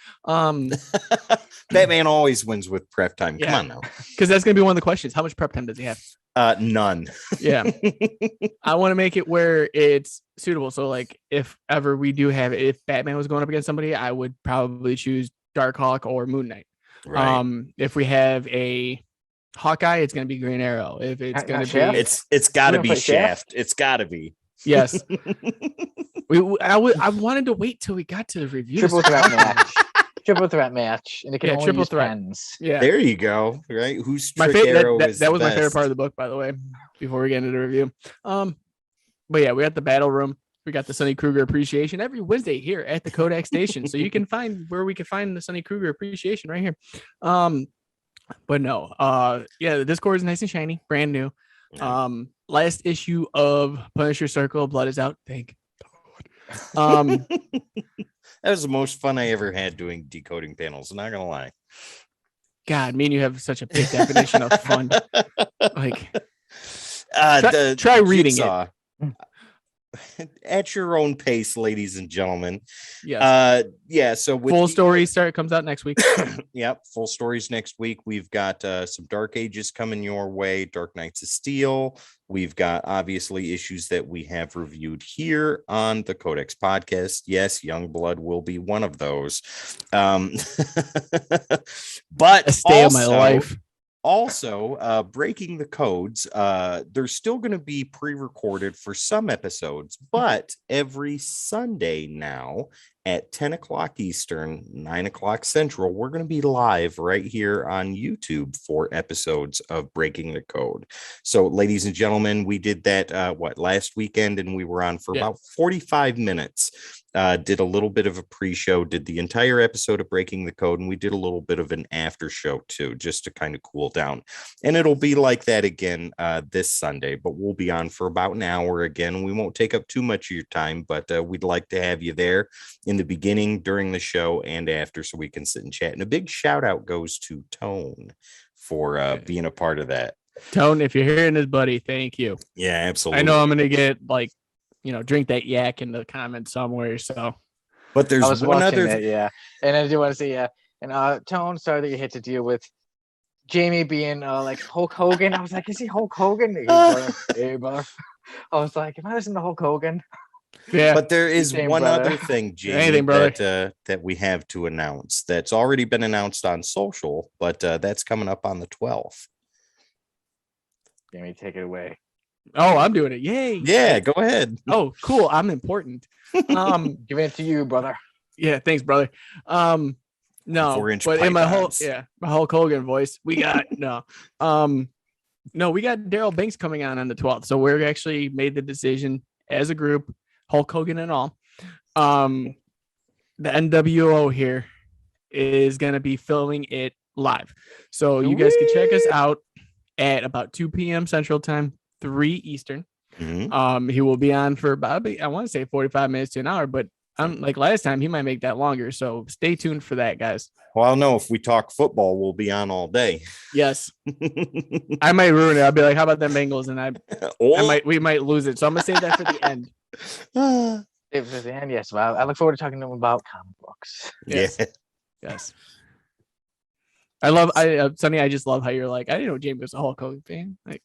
Batman always wins with prep time. Come Yeah. on now. Because that's gonna be one of the questions. How much prep time does he have? None. Yeah. I want to make it where it's suitable. So like if ever we do have it, if Batman was going up against somebody, I would probably choose Darkhawk or Moon Knight. Right. If we have a Hawkeye, it's gonna be Green Arrow. If it's Not gonna Shaft? be It's got to gonna be play Shaft. It's got to be. yes. I wanted to wait till we got to the review. Triple threat match. Triple threat match, and it can Yeah, only triple use threat. pens. Yeah. There you go. Right. Whose My trick favorite arrow is that was the my favorite best? part of the book, by the way, before we get into the review. But yeah, we got the battle room. We got the Sonny Kruger appreciation every Wednesday here at the Kodak station. So you can find where we can find the Sonny Kruger appreciation right here. But no, yeah, the Discord is nice and shiny, brand new. Yeah. Last issue of Punisher Circle of Blood is out. Thank God. That was the most fun I ever had doing decoding panels. I'm not gonna lie. God, me and you have such a big definition of fun. Like, try reading it at your own pace, ladies and gentlemen. Yes. Yeah. So with full story comes out next week. Yep, full stories next week. We've got some Dark Ages coming your way, Dark Knights of Steel. We've got obviously issues that we have reviewed here on the Codex podcast. Yes, Youngblood will be one of those. But A stay of my life. Also, breaking the codes, they're still going to be pre-recorded for some episodes, but every Sunday now at 10 o'clock Eastern, 9 o'clock Central, we're going to be live right here on YouTube for episodes of Breaking the Code. So, ladies and gentlemen, we did that, last weekend, and we were on for about 45 minutes. Did a little bit of a pre-show, did the entire episode of Breaking the Code, and we did a little bit of an after show too, just to kind of cool down. And it'll be like that again this Sunday, but we'll be on for about an hour again. We won't take up too much of your time, but we'd like to have you there in the beginning, during the show, and after, so we can sit and chat. And a big shout out goes to Tone for being a part of that. Tone, if you're hearing this, buddy, thank you. Yeah, absolutely. I know I'm gonna get drink that yak in the comments somewhere. So, but there's one other, and I do want to say, and Tone, sorry that you had to deal with Jamie being like Hulk Hogan. I was like, is he Hulk Hogan? Hey, brother. I was like, am I listening to Hulk Hogan? Yeah. But there is one brother. other thing, Jamie, that we have to announce. That's already been announced on social, but that's coming up on the 12th. Jamie, take it away. Oh, I'm doing it. Yay. Yeah, go ahead. Oh, cool. I'm important. Giving it to you, brother. Yeah, thanks, brother. No, but in my Hulk Hogan voice, we got we got Daryl Banks coming on the 12th. So we're actually made the decision as a group, Hulk Hogan and all. The NWO here is gonna be filming it live. So you guys can check us out at about 2 p.m. Central Time. 3 Eastern. Mm-hmm. He will be on for about, I want to say 45 minutes to an hour, but like last time, he might make that longer. So stay tuned for that, guys. Well, no, if we talk football, we'll be on all day. Yes. I might ruin it. I'll be like, how about them Bengals? And we might lose it. So I'm gonna save that for the end. For the end, yes. Well, I look forward to talking to him about comic books. Yes. Yeah. Yes. Sonny, I just love how you're like, I didn't know Jamie was a Hulk Hogan fan. Like,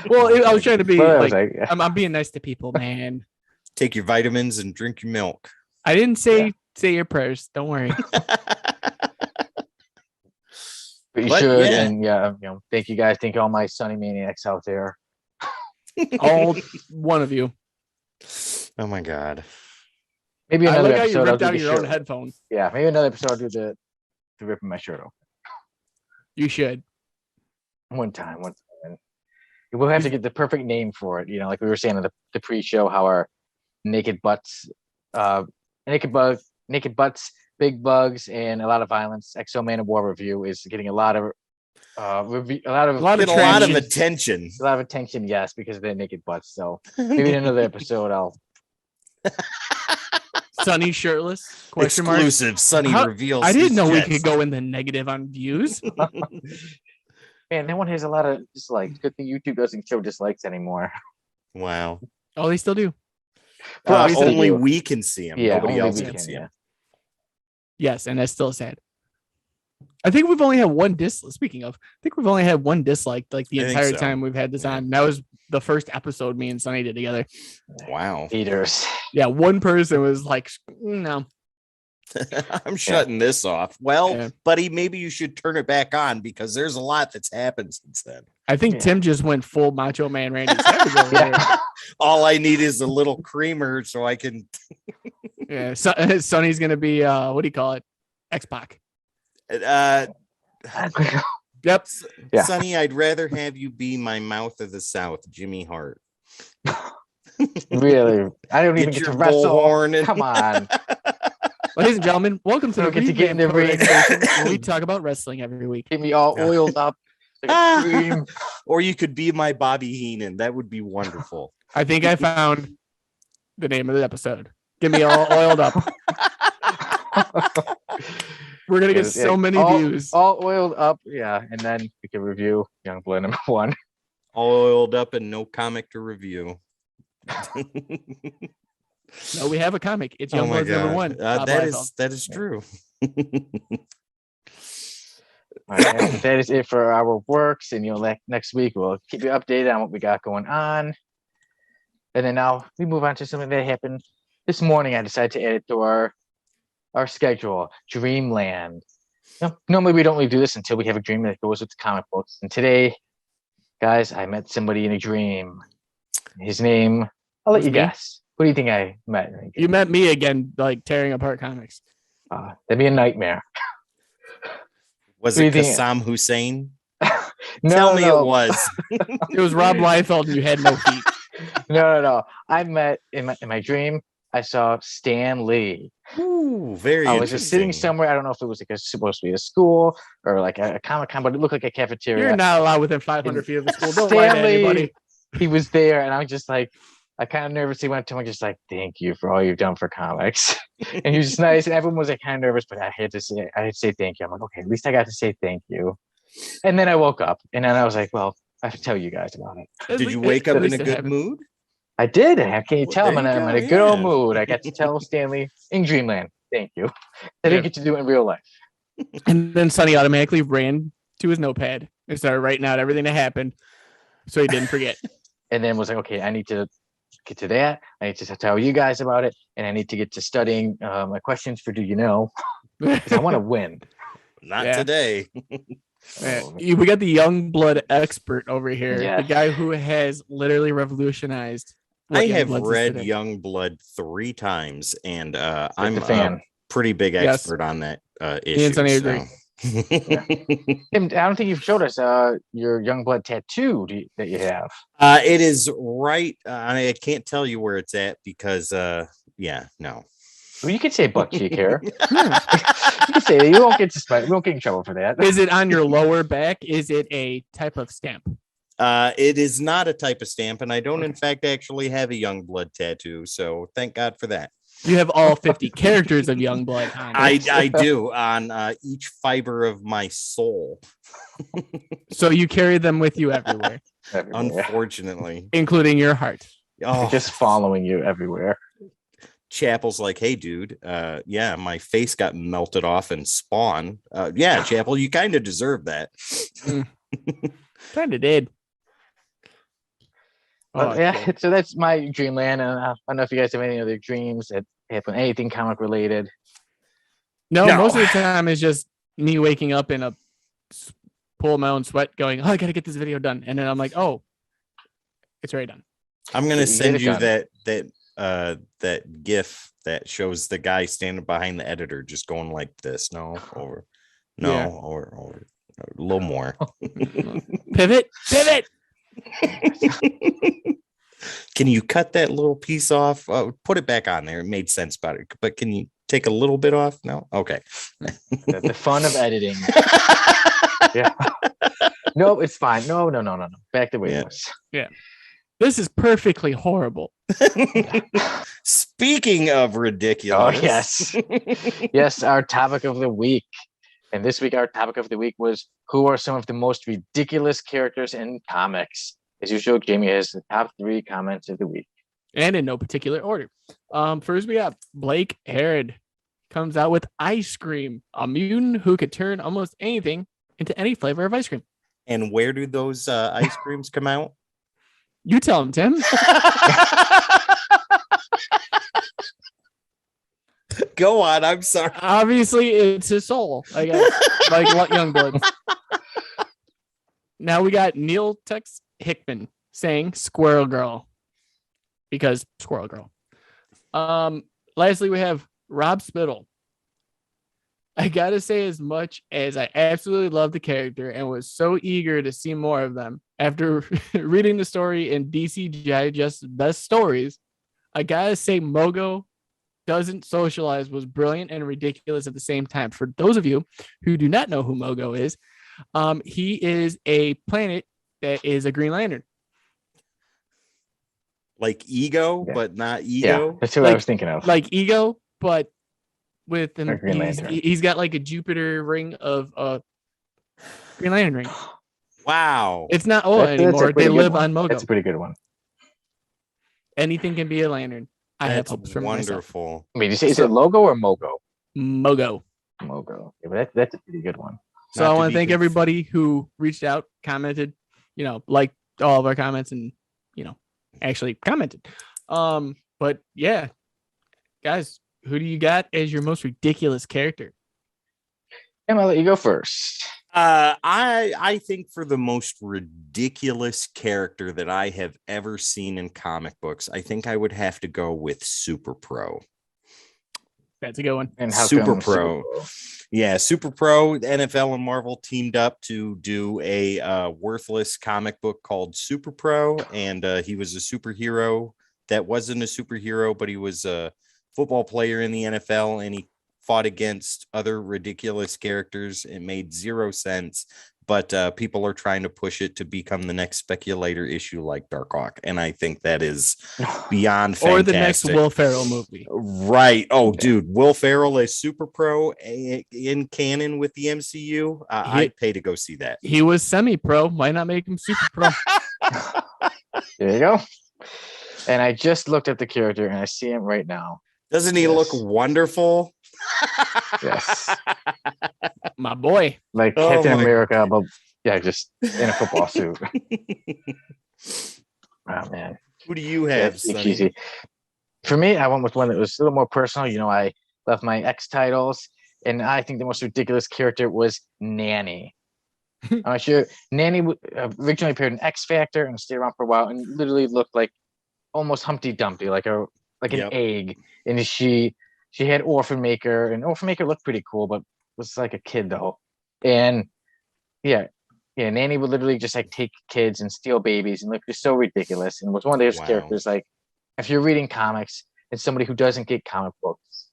well, I was trying to be I'm being nice to people, man. Take your vitamins and drink your milk. I didn't say your prayers. Don't worry. But you should, and thank you guys. Thank you all my Sonny maniacs out there. All one of you. Oh my God. Maybe another episode. You ripped out your own headphone. Yeah, maybe another episode. I'll do the ripping my shirt off. You should. One time. We'll have to get the perfect name for it. Like we were saying in the pre-show, how our naked butts, big bugs, and a lot of violence. Exo Man of War review is getting a lot of attention. A lot of attention, yes, because of their naked butts. So maybe in another episode, I'll. Sonny shirtless? Exclusive. Sonny reveals. I didn't know we could go in the negative on views. Man, that one has a lot of dislikes. Good thing YouTube doesn't show dislikes anymore. Wow. Oh, they still do. Only we can see him. Yeah, Nobody only else we can can, see him. Yes, and that's still sad. I think we've only had one dislike. Speaking of, I think we've only had one dislike like the I think entire so. time we've had this on. That was the first episode me and Sonny did together. Wow. Haters. Yeah, one person was like, no. I'm shutting this off. Well, Yeah. buddy, maybe you should turn it back on because there's a lot that's happened since then. I think Yeah. Tim just went full Macho Man Randy Savage over there. Yeah. All I need is a little creamer so I can. Yeah, Sonny's gonna be what do you call it? X-Pac. Yep. Yeah. Sonny, I'd rather have you be my mouth of the South, Jimmy Hart. Really? I don't even Get get your to wrestle. bullhorn and- Come on. Ladies and gentlemen, welcome to the Don't get to get in the Dreamland ring. Station, where we talk about wrestling every week. Get me all oiled up. Like a cream. Or you could be my Bobby Heenan. That would be wonderful. I think I found the name of the episode. Get me all oiled up. We're gonna get so many views. All oiled up, yeah. And then we can review Youngblood number 1. All oiled up and no comic to review. No, we have a comic. It's Oh my Youngblood's number God. 1. Bob That Liefeld. is true. All right, and that is it for our works. And next week we'll keep you updated on what we got going on. And then now we move on to something that happened this morning. I decided to add it to our schedule. Dreamland. Normally we don't really do this until we have a dream that goes with the comic books. And today, guys, I met somebody in a dream. His name, I'll let you guess. What do you think I met? You met me again, like tearing apart comics. That'd be a nightmare. Was What do it you think? Qassam Hussein? No, Tell me no. it was. It was Rob Liefeld and you had no feet. No. I met in my dream. I saw Stan Lee. Ooh, very I was just sitting interesting. somewhere. I don't know if it was like supposed to be a school or like a Comic-Con, but it looked like a cafeteria. You're not allowed within 500 feet of the school. Don't lie to Stanley, anybody. he was there, and I was just like, I kind of nervously went to him, just like, thank you for all you've done for comics. And he was just nice, and everyone was like kind of nervous, but I had to say thank you. I'm like, okay, at least I got to say thank you. And then I woke up, and then I was like, well, I have to tell you guys about it. Did you wake up At in least a it good happened. mood? I did. How can you Well, tell? I'm there you in go, a good old yeah. mood. I got to tell Stanley in Dreamland. Thank you. I Yeah. didn't get to do it in real life. And then Sonny automatically ran to his notepad and started writing out everything that happened so he didn't forget. And then was like, okay, I need to get to that. I need to tell you guys about it. And I need to get to studying my questions for Do You Know? 'Cause I want to win. Not Yeah. today. We got the young blood expert over here, Yeah. the guy who has literally revolutionized. what I have Youngblood is read today. Youngblood 3 times, and I'm a fan. pretty big Yes. expert on that and issue. Sonny so. agree. Tim, I don't think you've showed us your Youngblood tattoo that you have. It is right. I can't tell you where it's at because, no. Well, you can say butt cheek hair. You can say that. You won't get suspended. We won't get in trouble for that. Is it on your lower back? Is it a type of stamp? It is not a type of stamp, and I don't, in fact, actually have a Youngblood tattoo. So thank God for that. You have all 50 characters of Youngblood on it. I do on each fiber of my soul. So you carry them with you everywhere, Everywhere. Unfortunately, including your heart. They're just following you everywhere. Chapel's like, hey, dude, yeah, my face got melted off in Spawn. Yeah, Chapel, you kind of deserve that. Kind of did. Yeah, so that's my Dreamland. And I don't know if you guys have any other dreams that happen, anything comic related. No, No. most of the time it's just me waking up in a pool of my own sweat going, oh, I got to get this video done. And then I'm like, oh, it's already done. I'm gonna You get send it you done. that GIF that shows the guy standing behind the editor, just going like this. No, over, no, Yeah. or a little more. Pivot. Can you cut that little piece off? Put it back on there. It made sense about it, but can you take a little bit off? No, okay. The fun of editing. Yeah. No, it's fine. No. Back the way Yeah. it was. This is perfectly horrible. Speaking of Oh, ridiculous, yes. Yes, our topic of the week. And this week, our topic of the week was who are some of the most ridiculous characters in comics? As usual, Jamie has the top 3 comments of the week. and in no particular order. First we got Blake Harrod comes out with ice cream, a mutant who could turn almost anything into any flavor of ice cream. And where do those ice creams come out? You tell him, Tim. Go on. I'm sorry. Obviously, it's his soul, I guess, like Youngblood. Now we got Neil Tex Hickman saying Squirrel Girl because Squirrel Girl. Lastly, we have Rob Spittle. I gotta say, as much as I absolutely love the character and was so eager to see more of them after reading the story in DC Digest Best Stories, I gotta say Mogo Doesn't Socialize was brilliant and ridiculous at the same time. For those of you who do not know who Mogo is, he is a planet that is a Green Lantern. Like Ego, Yeah. but not Yeah, Ego. that's what I was thinking of. Like Ego, but with him, A Green Lantern. he's got like a Jupiter ring of a Green Lantern ring. Wow. It's not Oa That's a anymore. They pretty good live one. on Mogo. That's a pretty good one. Anything can be a lantern. I have That's hopes for myself. wonderful. Wait, you say is it Logo or Mogo? Mogo. Mogo. Yeah, but that's a pretty good one. So Not I to want be to thank conf- everybody who reached out, commented, liked all of our comments and, actually commented. But yeah, guys, who do you got as your most ridiculous character? I'm gonna let you go first. I think for the most ridiculous character that I have ever seen in comic books, I think I would have to go with Super Pro. That's a good one. And how Super come Pro. Yeah, Super Pro. NFL and Marvel teamed up to do a worthless comic book called Super Pro, and he was a superhero that wasn't a superhero, but he was a football player in the NFL, and he fought against other ridiculous characters. It made zero sense, but people are trying to push it to become the next speculator issue like Darkhawk, and I think that is beyond fantastic. Or the next Will Ferrell movie. Right. Oh, dude, Will Ferrell as Super Pro in canon with the MCU. I'd pay to go see that. He was semi-pro. Why not make him super pro? There you go. And I just looked at the character and I see him right now. Doesn't he look wonderful? Yes. My boy. Like Oh Captain my America, but yeah, just in a football suit. Oh man. Who do you have, That's Sonny? cheesy. For me, I went with one that was a little more personal. I left my X titles, and I think the most ridiculous character was Nanny. I'm not sure. Nanny originally appeared in X Factor and stayed around for a while, and literally looked like almost Humpty Dumpty, like an egg. And she had Orphan Maker, and Orphan Maker looked pretty cool, but was like a kid though. And yeah, Nanny would literally just like take kids and steal babies and look just so ridiculous. And was one of those characters, like if you're reading comics and somebody who doesn't get comic books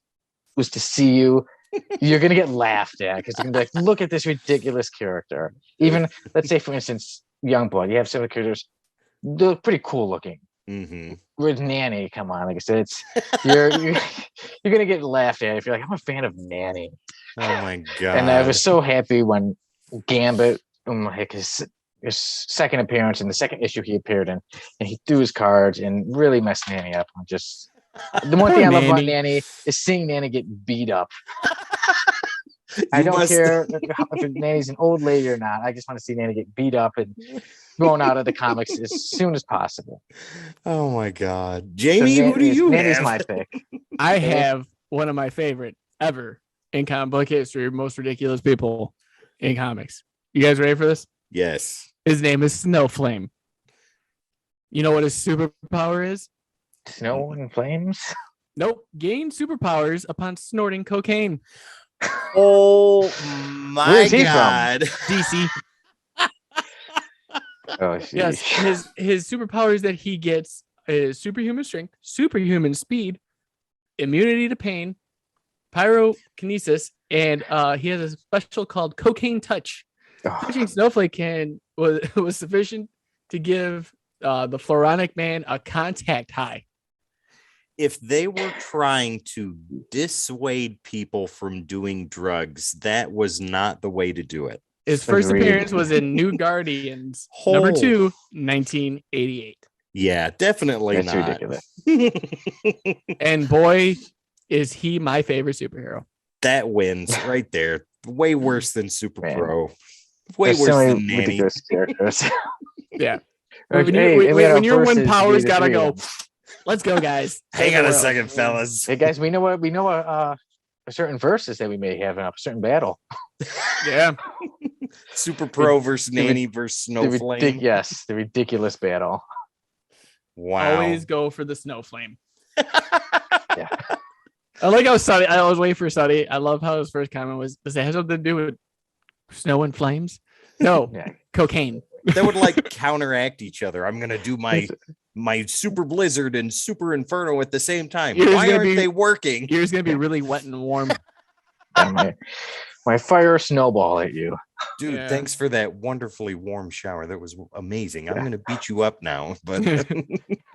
was to see you, you're gonna get laughed at because you're gonna be like, look at this ridiculous character. Even let's say, for instance, Youngblood, you have some of the characters, they're pretty cool looking. Mm-hmm. With Nanny, come on, like I said, it's you're gonna get laughed at if you're like, I'm a fan of Nanny. Oh my god! And I was so happy when Gambit, his second appearance in the second issue he appeared in, and he threw his cards and really messed Nanny up. Just the one thing I love about Nanny is seeing Nanny get beat up. I don't care if Nanny's an old lady or not. I just want to see Nanny get beat up and thrown out of the comics as soon as possible. Oh my god, Jamie, who do you Nanny's have? my pick. I have one of my favorite ever in comic book history, most ridiculous people in comics. You guys ready for this? Yes. His name is Snowflame. You know what his superpower is? Snow and flames. Nope. Gain superpowers upon snorting cocaine. Oh Where my is he god! DC. Oh, Yes, his superpowers that he gets is superhuman strength, superhuman speed, immunity to pain, pyrokinesis, and he has a special called Cocaine Touch. Touching Snowflake was sufficient to give the Floronic Man a contact high. If they were trying to dissuade people from doing drugs, that was not the way to do it. His first Agreed. appearance was in New Guardians, number 2, 1988. Yeah, definitely That's not. ridiculous. And boy, is he my favorite superhero. That wins right there. Way worse than Super Man. Pro. Way There's worse so many than Nanny. ridiculous characters. Yeah. Like, When, hey, and we had when our your one versus power's be the gotta three go. of them. Let's go, guys. Hang Save on the a world. second, fellas. Hey guys, we know a certain verses that we may have in a certain battle. Yeah. Super Pro versus Nanny versus Snowflame. Yes, the ridiculous battle. Wow. Always go for the snow flame. Yeah. I like how Sonny. I was waiting for Sonny. I love how his first comment was, does it have something to do with snow and flames? No, Yeah. cocaine. That would like counteract each other. I'm gonna do my Super Blizzard and Super Inferno at the same time. Yours Why gonna aren't be- they working? Yours gonna be really wet and warm. Yeah, my fire snowball at you. Dude, Yeah. thanks for that wonderfully warm shower. That was amazing. I'm Yeah. gonna beat you up now, but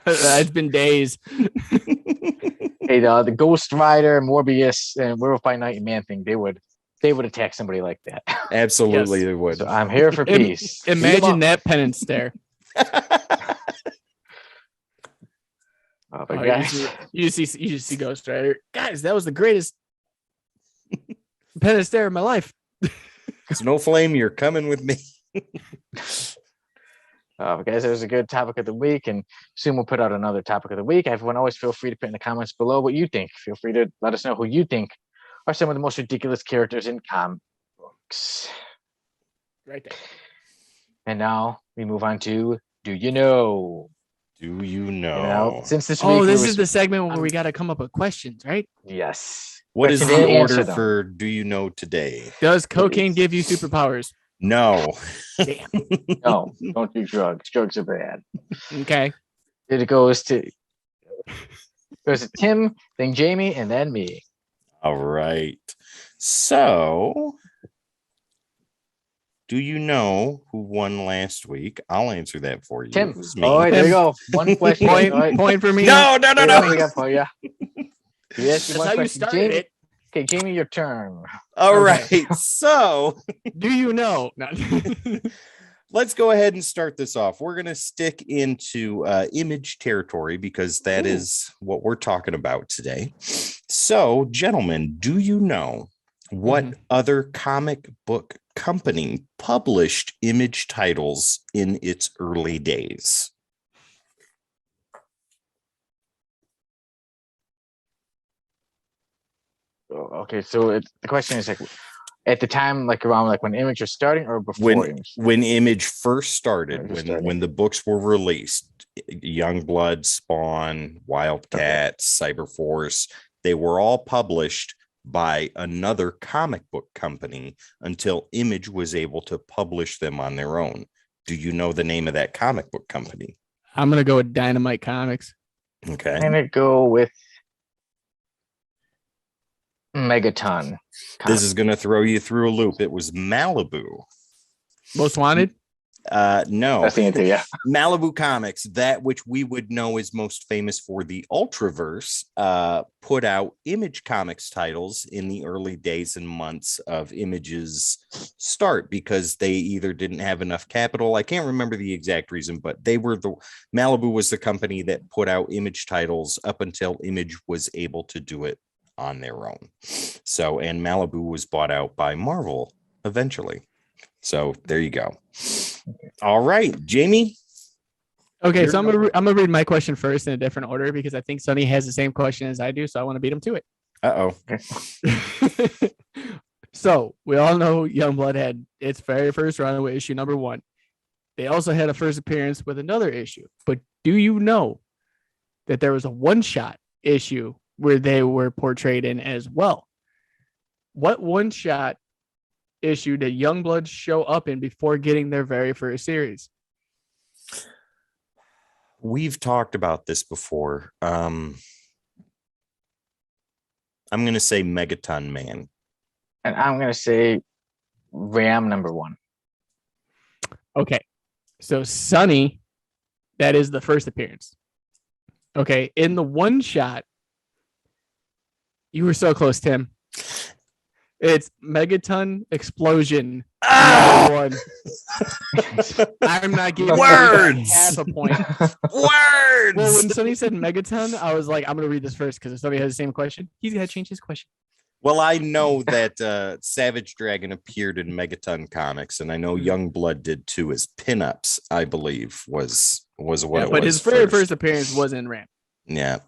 It's been days. Hey, the Ghost Rider, Morbius, and Werewolf by Night and Man Thing, they would attack somebody like that. absolutely Yes. they would. So I'm here for peace. Imagine that penance stare. Oh, Oh, but you, guys, just see Ghost Rider. Guys, that was the greatest penance stare of my life. Snowflame, you're coming with me. but guys, that was a good topic of the week, and soon we'll put out another topic of the week. Everyone, always feel free to put in the comments below what you think. Feel free to let us know who you think are some of the most ridiculous characters in comic books. Right there. And now we move on to Do You Know? Do you You know? know, since this Oh, week, this is the segment where we got to come up with questions, right? yes. What is Question the and answer order them. for Do You Know today? Does cocaine give you superpowers? No. Damn. No, don't do drugs. Drugs are bad. Okay. It goes to Tim, then Jamie, and then me. All right. So, do you know who won last week? I'll answer that for you. Tim. It was me. All right, there you go. One question. Point, All right. point for me. No. Yeah, we got for you. Yes, That's how you started Jamie, it. Okay, Jamie, your turn. All Okay. right. So, Do you know? No. let's go ahead and start this off. We're going to stick into image territory because that is what we're talking about today. So, gentlemen, do you know what other comic book company published image titles in its early days? Okay, so the question is like at the time, like around like when Image was starting or before Image? When Image first started, When it when the books were released, Youngblood, Spawn, Wildcat, Cyberforce, they were all published by another comic book company until Image was able to publish them on their own. Do you know the name of that comic book company? I'm going to go with Dynamite Comics. Okay. I'm gonna go with Megaton. This is going to throw you through a loop. It was Malibu. Most Wanted? No. That's the answer, yeah. Malibu Comics, that which we would know is most famous for the Ultraverse, put out Image Comics titles in the early days and months of Image's start because they either didn't have enough capital. I can't remember the exact reason, but Malibu was the company that put out Image titles up until Image was able to do it on their own. So, and Malibu was bought out by Marvel eventually. So there you go. All right, Jamie. Okay, so I'm gonna read my question first in a different order because I think Sonny has the same question as I do, so I want to beat him to it. Uh-oh. So we all know Youngblood had its very first run with issue number 1. They also had a first appearance with another issue. But do you know that there was a one-shot issue where they were portrayed in as well? What one-shot issue did Youngblood show up in before getting their very first series? We've talked about this before. I'm going to say Megaton Man. And I'm gonna say Ram number 1. Okay, so Sonny, that is the first appearance. Okay, in the one shot, you were so close, Tim. It's Megaton Explosion. Ah! Number 1. I'm not giving Words! half a point. Words. Well, when Sonny said Megaton, I was like, I'm gonna read this first because if somebody has the same question, he's gonna change his question. Well, I know that Savage Dragon appeared in Megaton comics, and I know Youngblood did too, as pinups, I believe, was what it was. But his very first appearance was in Ramp. Yeah.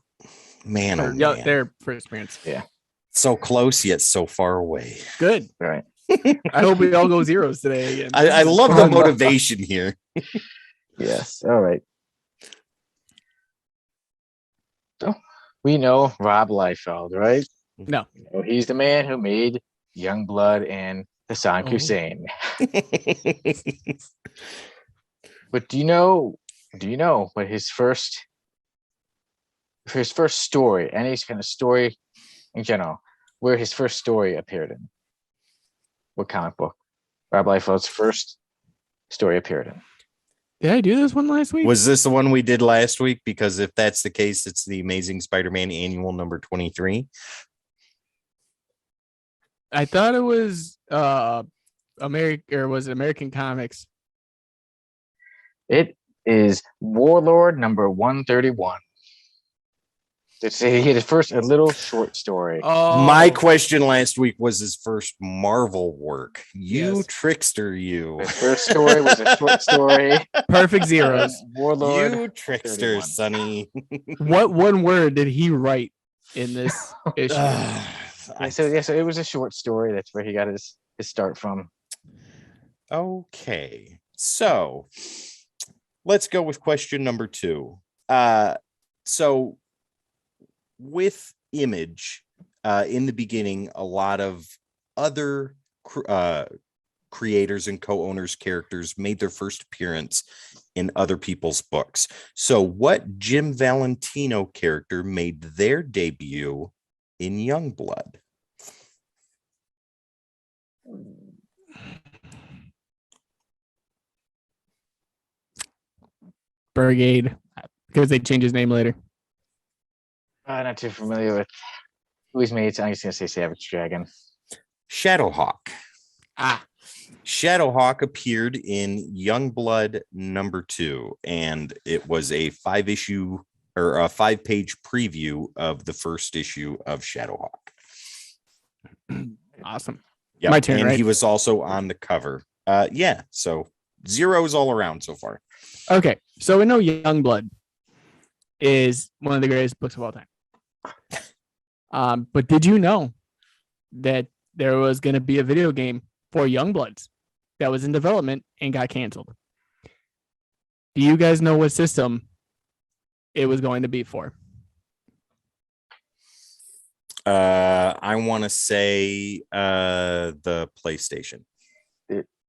Man, oh Yeah, man. their first appearance. Yeah. So close yet so far away. Good. Right. I hope we all go zeros today again. I love the motivation here. Yes. All right. So we know Rob Liefeld, right? No. He's the man who made Youngblood and Hassan Hussein. But do you know what his first story, any kind of story in general, where his first story appeared in? What comic book Rob Liefeld's first story appeared in? Did I do this one last week? Was this the one we did last week? Because if that's the case, it's the Amazing Spider-Man Annual number 23. I thought it was American Comics. It is Warlord number 131. He had his first a little short story. Oh, My question last week was his first Marvel work. You Yes. trickster, you. His first story was a short story. perfect zeros. Warlord. You trickster, 31. Sonny. What one word did he write in this issue? So it was a short story. That's where he got his start from. Okay, so let's go with question number 2. So with Image, in the beginning, a lot of other creators and co-owners characters made their first appearance in other people's books. So what Jim Valentino character made their debut in Youngblood? Brigade, because they change his name later. I'm not too familiar with who he's made. So I'm just gonna say Savage Dragon. Shadowhawk. Ah, Shadowhawk appeared in Youngblood number 2, and it was a 5-issue or a 5-page preview of the first issue of Shadowhawk. awesome. Yeah, My turn, and right? he was also on the cover. Yeah, so zeros all around so far. Okay, so we know Youngblood is one of the greatest books of all time. But did you know that there was going to be a video game for Youngbloods that was in development and got canceled? Do you guys know what system it was going to be for? I want to say the PlayStation.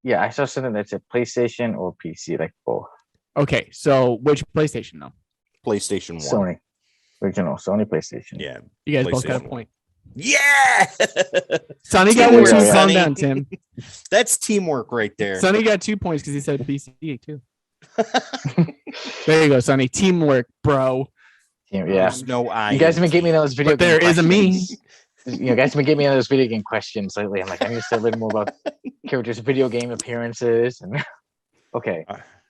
Yeah, I saw something that said PlayStation or PC, like both. Okay, so which PlayStation though? PlayStation 1. Sony. Original Sony PlayStation. Yeah. You guys both got a PlayStation. point. Yeah. Sonny got Teamwork, 1 too. Calm Sonny. down, Tim. That's teamwork right there. Sonny got 2 points because he said PC too. There you go, Sonny. Teamwork, bro. Yeah. There's no I. You guys have been getting me those video But there game is a me. questions. You guys have been getting me on those video game questions lately. I'm like, I need to start learning more about characters' video game appearances. And okay,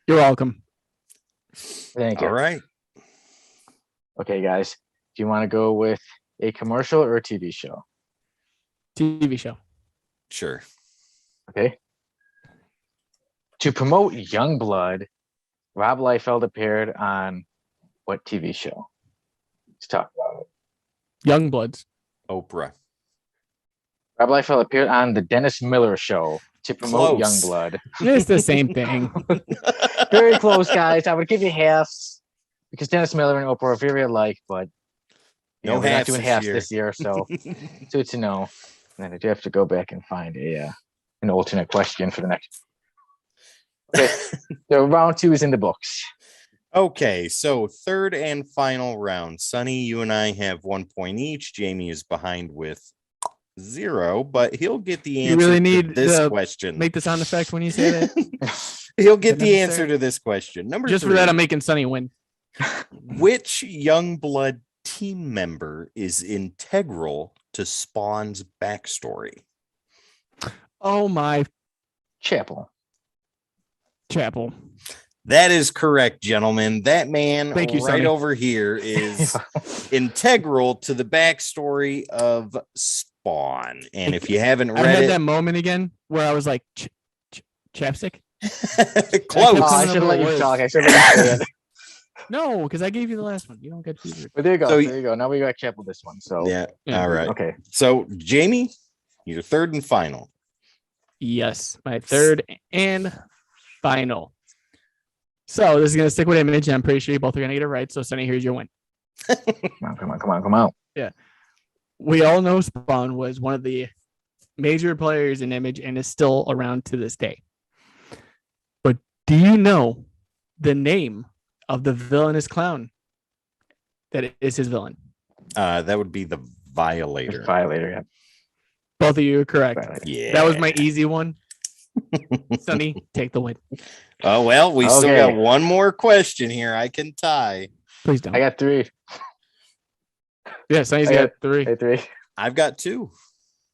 You're welcome. thank you. All right. Okay, guys, do you want to go with a commercial or a TV show? TV show. Sure. Okay. To promote Youngblood, Rob Liefeld appeared on what TV show? Let's talk about it. Youngbloods. Oprah. Rob Liefeld appeared on the Dennis Miller Show to promote Close. Youngblood. It's the same thing. Very close, guys. I would give you halves because Dennis Miller and Oprah are very alike, but No we're not halves doing this halves year. this year, so it's good to know. And then I do have to go back and find an alternate question for the next. Okay, so round 2 is in the books. Okay, so third and final round. Sonny, you and I have 1 point each. Jamie is behind with 0, but he'll get the answer really to need this to question. Make the sound effect when you say that. He'll get the Necessary. answer to this question. Number Just 3. for that, I'm making Sonny win. Which Youngblood team member is integral to Spawn's backstory? Oh my Chapel. Chapel. That is correct, gentlemen. That man Thank you, right Sonny. over here is integral to the backstory of Spawn. And if you haven't I read had it, that moment again where I was like, chapstick? close. Oh, I Coming up should with let you words. talk. I should let you say it. No, because I gave you the last one. You don't get to use it. But there you go. So- there you go. Now we got Chapel this one. So Yeah. Yeah. All right. okay. So, Jamie, your third and final. Yes, my third and final. So this is gonna stick with image, and I'm pretty sure you both are gonna get it right. So Sonny, here's your win. Come on. We all know Spawn was one of the major players in Image and is still around to this day. But do you know the name of the villainous clown that is his villain? That would be the Violator. Violator. Yeah. Both of you are correct. Violator. Yeah. That was my easy one. Sonny, take the win. Oh, well, we still Okay. got one more question here. I can tie. Please don't. I got 3. Yeah, Sonny's I got got- 3. I got 3. I've got 2.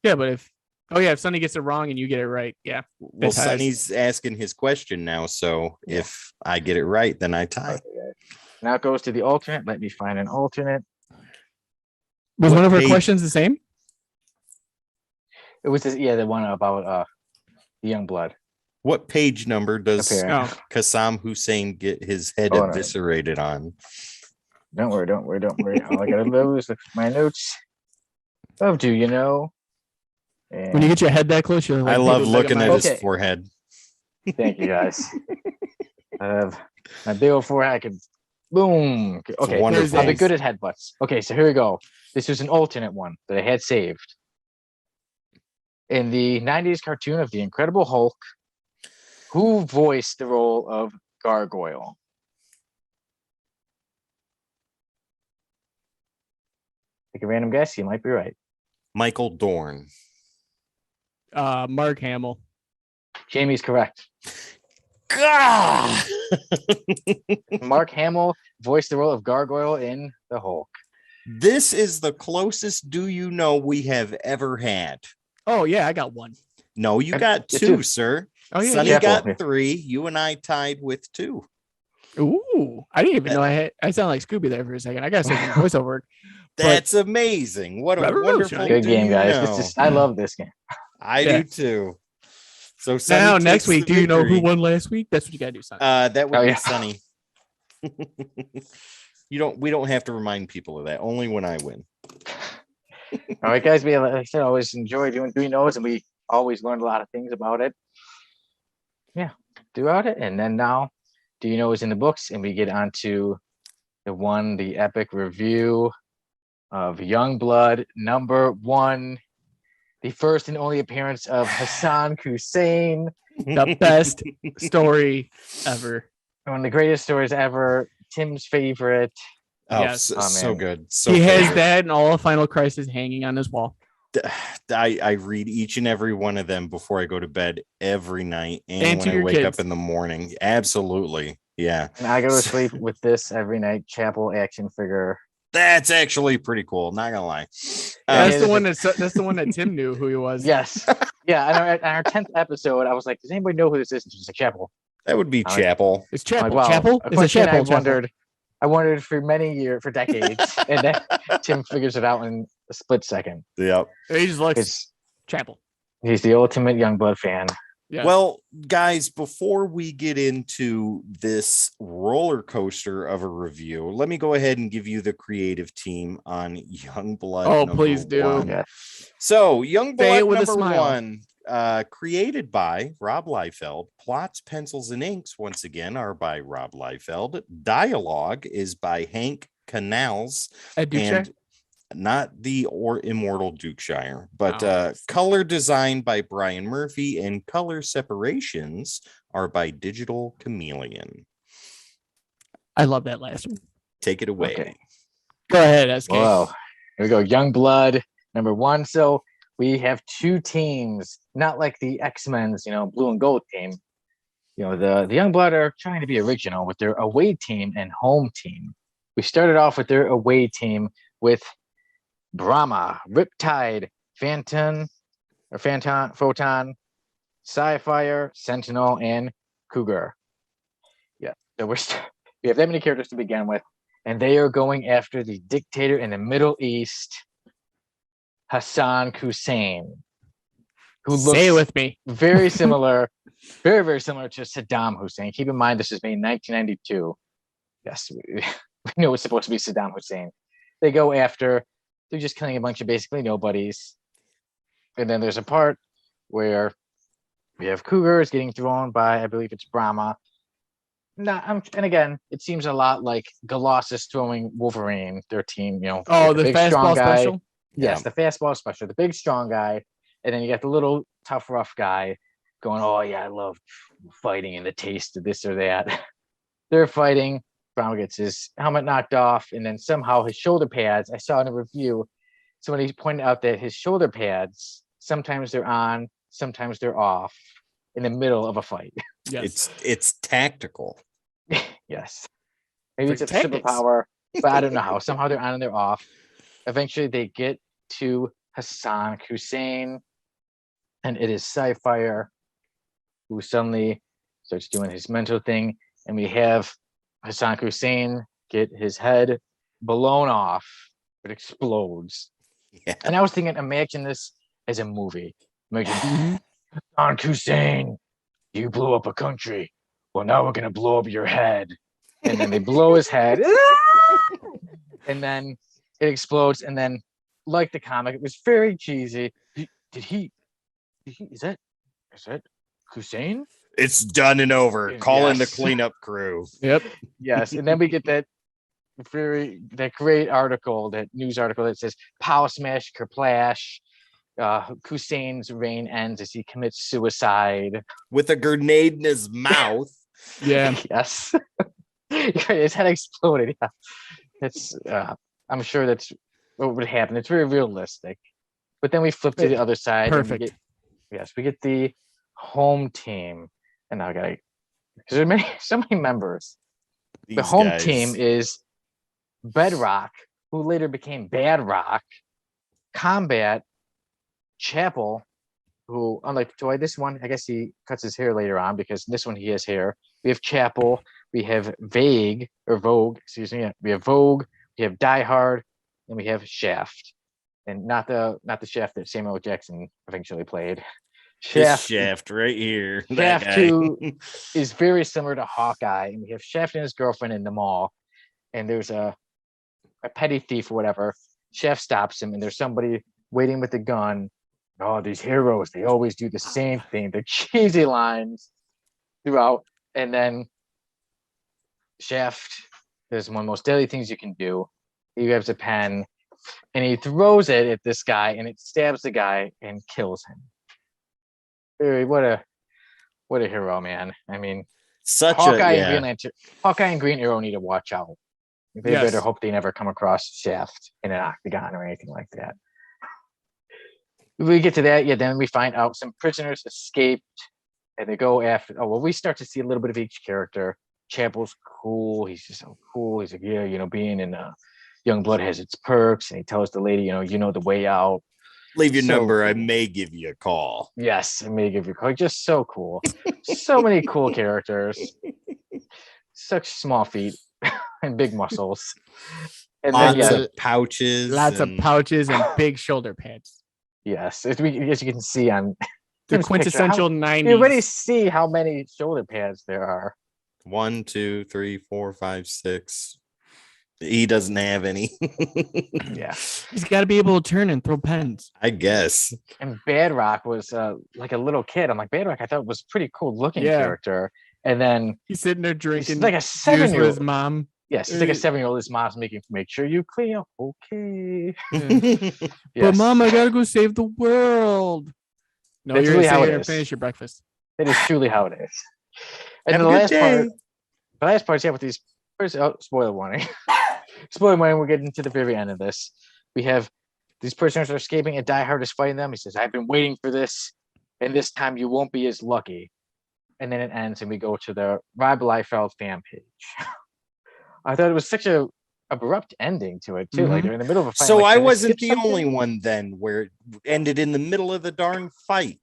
Yeah, but if Sonny gets it wrong and you get it right, yeah. Well, It ties. Sonny's asking his question now. So if I get it right, then I tie. Okay. Now it goes to the alternate. Let me find an alternate. Was What one of her page- questions the same? It was this, the one about the Youngblood. What page number does Okay. Oh, Qassam Hussein get his head Oh, no. eviscerated on? Don't worry. All I gotta do is look at my notes. Oh, do you know? when you And get your head that close, you're like, I love "Hey, looking at my-" his Okay. forehead. thank you guys. I have my big old forehead. I can boom. Okay, wonderful. I'll be good at headbutts. Okay, so here we go. This was an alternate one that I had saved. In the 90s cartoon of The Incredible Hulk, who voiced the role of Gargoyle? Take a random guess. You might be right. Michael Dorn. Mark Hamill. Jamie's correct. God! Mark Hamill voiced the role of Gargoyle in The Hulk. This is the closest do you know we have ever had. Oh yeah, I got one. No, you I- got it's 2, two. sir. Oh yeah. Sonny yeah. Chapel. got 3. You and I tied with 2. Ooh, I didn't even know I sound like Scooby there for a second. I got some voiceover work. That's amazing. What a Revolution. wonderful Good do game, you guys. know. I love this game. I Yeah. do too. So Sonny Now takes next week, the do you know who victory. won last week? That's what you gotta do, son. That would Oh, be yeah. Sonny. We don't have to remind people of that. Only when I win. All right, guys. Like I said, I always enjoy doing Do You Knows, and we always learned a lot of things about it. Yeah, throughout it. And then now, Do You Know is in the books, and we get on to the epic review of Youngblood #1, the first and only appearance of Hassan Hussein, The best story ever. one of the greatest stories ever. Tim's favorite. Oh, Yes. so man. good. So He has favorite. that and all of Final Crisis hanging on his wall. I read each and every one of them before I go to bed every night and And when to I your wake kids. up in the morning. Absolutely. Yeah. And I go to sleep with this every night. Chapel action figure. That's actually pretty cool. Not gonna lie. That's it the is one that's the one that Tim knew who he was. Yes. Yeah. And our 10th episode, I was like, does anybody know who this is? And she's like, Chapel. That would be All right. Chapel. It's I'm Chapel. like, wow. Chapel? A It's a question Chapel. I wondered for many years, for decades, and then Tim figures it out in a split second. Yep. He just looks It's, Chapel. he's the ultimate Youngblood fan. Yeah. Well, guys, before we get into this roller coaster of a review, let me go ahead and give you the creative team on Youngblood. Oh, number please do. 1. Yeah. So, Say Youngblood it with a number smile. 1, created by Rob Liefeld. Plots, pencils, and inks, once again, are by Rob Liefeld. Dialogue is by Hank Canals. At Dukeshire? And not the immortal Dukeshire, but Oh. color design by Brian Murphy, and color separations are by Digital Chameleon. I love that last one. Take it away. Okay. Go ahead, SK. Whoa. Here we go. Youngblood #1. So we have 2 teams, not like the X-Men's, blue and gold team. The Youngblood are trying to be original with their away team and home team. We started off with their away team with Brahma, Riptide, Photon, Sci-Fire, Sentinel, and Cougar. Yeah, so we have that many characters to begin with, and they are going after the dictator in the Middle East, Hassan Hussein, who Say it looks with me. very similar, very, very similar to Saddam Hussein. Keep in mind, this is made in 1992. Yes, we know it's supposed to be Saddam Hussein. They go after, they're just killing a bunch of basically nobodies. And then there's a part where we have Cougars getting thrown by, I believe it's Brahma. And again, it seems a lot like Colossus throwing Wolverine, their team, Oh, the big strong fastball guy. special. Yes, the fastball special, the big strong guy. And then you got the little tough, rough guy going, oh, yeah, I love fighting and the taste of this or that. They're fighting. Brown gets his helmet knocked off. And then somehow his shoulder pads, I saw in a review, somebody pointed out that his shoulder pads, sometimes they're on, sometimes they're off in the middle of a fight. Yes. It's tactical. Yes. Maybe it's a tactics. superpower, but I don't know how. Somehow they're on and they're off. Eventually they get to Hassan Hussein, and it is Sci-Fire who suddenly starts doing his mental thing, and we have Hassan Hussein get his head blown off. It explodes. Yeah. And I was thinking, imagine this as a movie. Imagine Mhm. Hassan Hussein, you blew up a country. Well, now we're gonna blow up your head. And then they blow his head. And then it explodes. And then, like the comic, it was very cheesy. Is that Hussein? It's done and over. Yes. Call in the cleanup crew. Yep. Yes. And then we get that great article, that news article that says Pow Smash Ker-Plash. Hussein's reign ends as he commits suicide With a grenade in his mouth. Yeah. Yes. His head exploded. Yeah. It's I'm sure that's what would happen. It's very realistic. But then we flip to the other side. Perfect. And we get the home team. And now I gotta, because there are so many members. The home team is Bedrock, who later became Bad Rock, Combat, Chapel, who, unlike the toy, this one, I guess he cuts his hair later on, because this one he has hair. We have Chapel, we have Vogue, excuse me. We have Vogue, we have Die Hard, and we have Shaft. And not the Shaft that Samuel Jackson eventually played. Shaft right here. Shaft 2 is very similar to Hawkeye, and we have Shaft and his girlfriend in the mall, and there's a petty thief or whatever. Shaft stops him, and there's somebody waiting with a gun. Oh, these heroes, they always do the same thing. The cheesy lines throughout. And then Shaft is one of the most deadly things you can do. He grabs a pen and he throws it at this guy, and it stabs the guy and kills him. What a hero, man. I mean, Hawkeye and Green Arrow need to watch out. They better hope they never come across Shaft in an octagon or anything like that. We get to that, then we find out some prisoners escaped, and they go after. We start to see a little bit of each character. Chapel's cool. He's just so cool. He's like, being in Youngblood has its perks, and he tells the lady, you know the way out. Leave your number. I may give you a call. Yes, I may give you a call. Just so cool. So many cool characters. Such small feet and big muscles. And lots of pouches. Lots of pouches and big shoulder pads. Yes, as you can see on the quintessential 90s. You already see how many shoulder pads there are. 1, 2, 3, 4, 5, 6. He doesn't have any. Yeah, he's got to be able to turn and throw pens, I guess. And Badrock was like a little kid. I'm like, Badrock, I thought was a pretty cool looking character. And then he's sitting there drinking, he's like a 7-year-old. His mom. Yes, he's like a 7-year-old. His mom's make sure you clean up. Okay. Yes. But Mom, I gotta go save the world. No, that's you're really gonna how sit it here and is. finish your breakfast. That is truly how it is. And Have the a good last day. the last part, with these. Spoiler warning. Spoiler warning. We're getting to the very end of this. We have these prisoners are escaping, and Die Hard is fighting them. He says, "I've been waiting for this, and this time you won't be as lucky." And then it ends, and we go to the Rob Liefeld fan page. I thought it was such a abrupt ending to it too. Mm-hmm. Like they're in the middle of a fight. So like, I wasn't skip the something? only one then where it ended in the middle of the darn fight.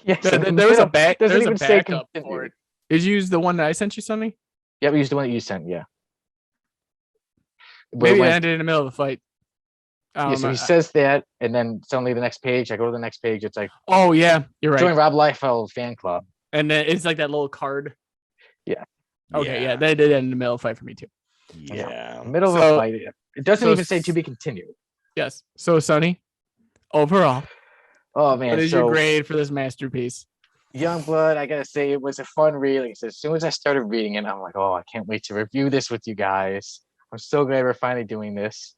Yes, There, in the there was a middle, back. doesn't There's a even say backup for continue. it. Did you use the one that I sent you, Sonny? Yeah, we used the one that you sent. Yeah. Where it Maybe it went- ended in the middle of the fight. yeah, so he says that, and then suddenly the next page, I go to the next page. It's like Oh yeah, you're right. join Rob Liefeld fan club. And then it's like that little card. Okay, yeah, that did end in the middle of the fight for me too. Yeah. Middle of So- a fight. It doesn't so even say to be continued. Yes. So Sonny, overall, Oh man, what is so your grade for this masterpiece? Youngblood, I gotta say it was a fun read. Like I said, as soon as I started reading it, I'm like, oh, I can't wait to review this with you guys. I'm so glad we're finally doing this.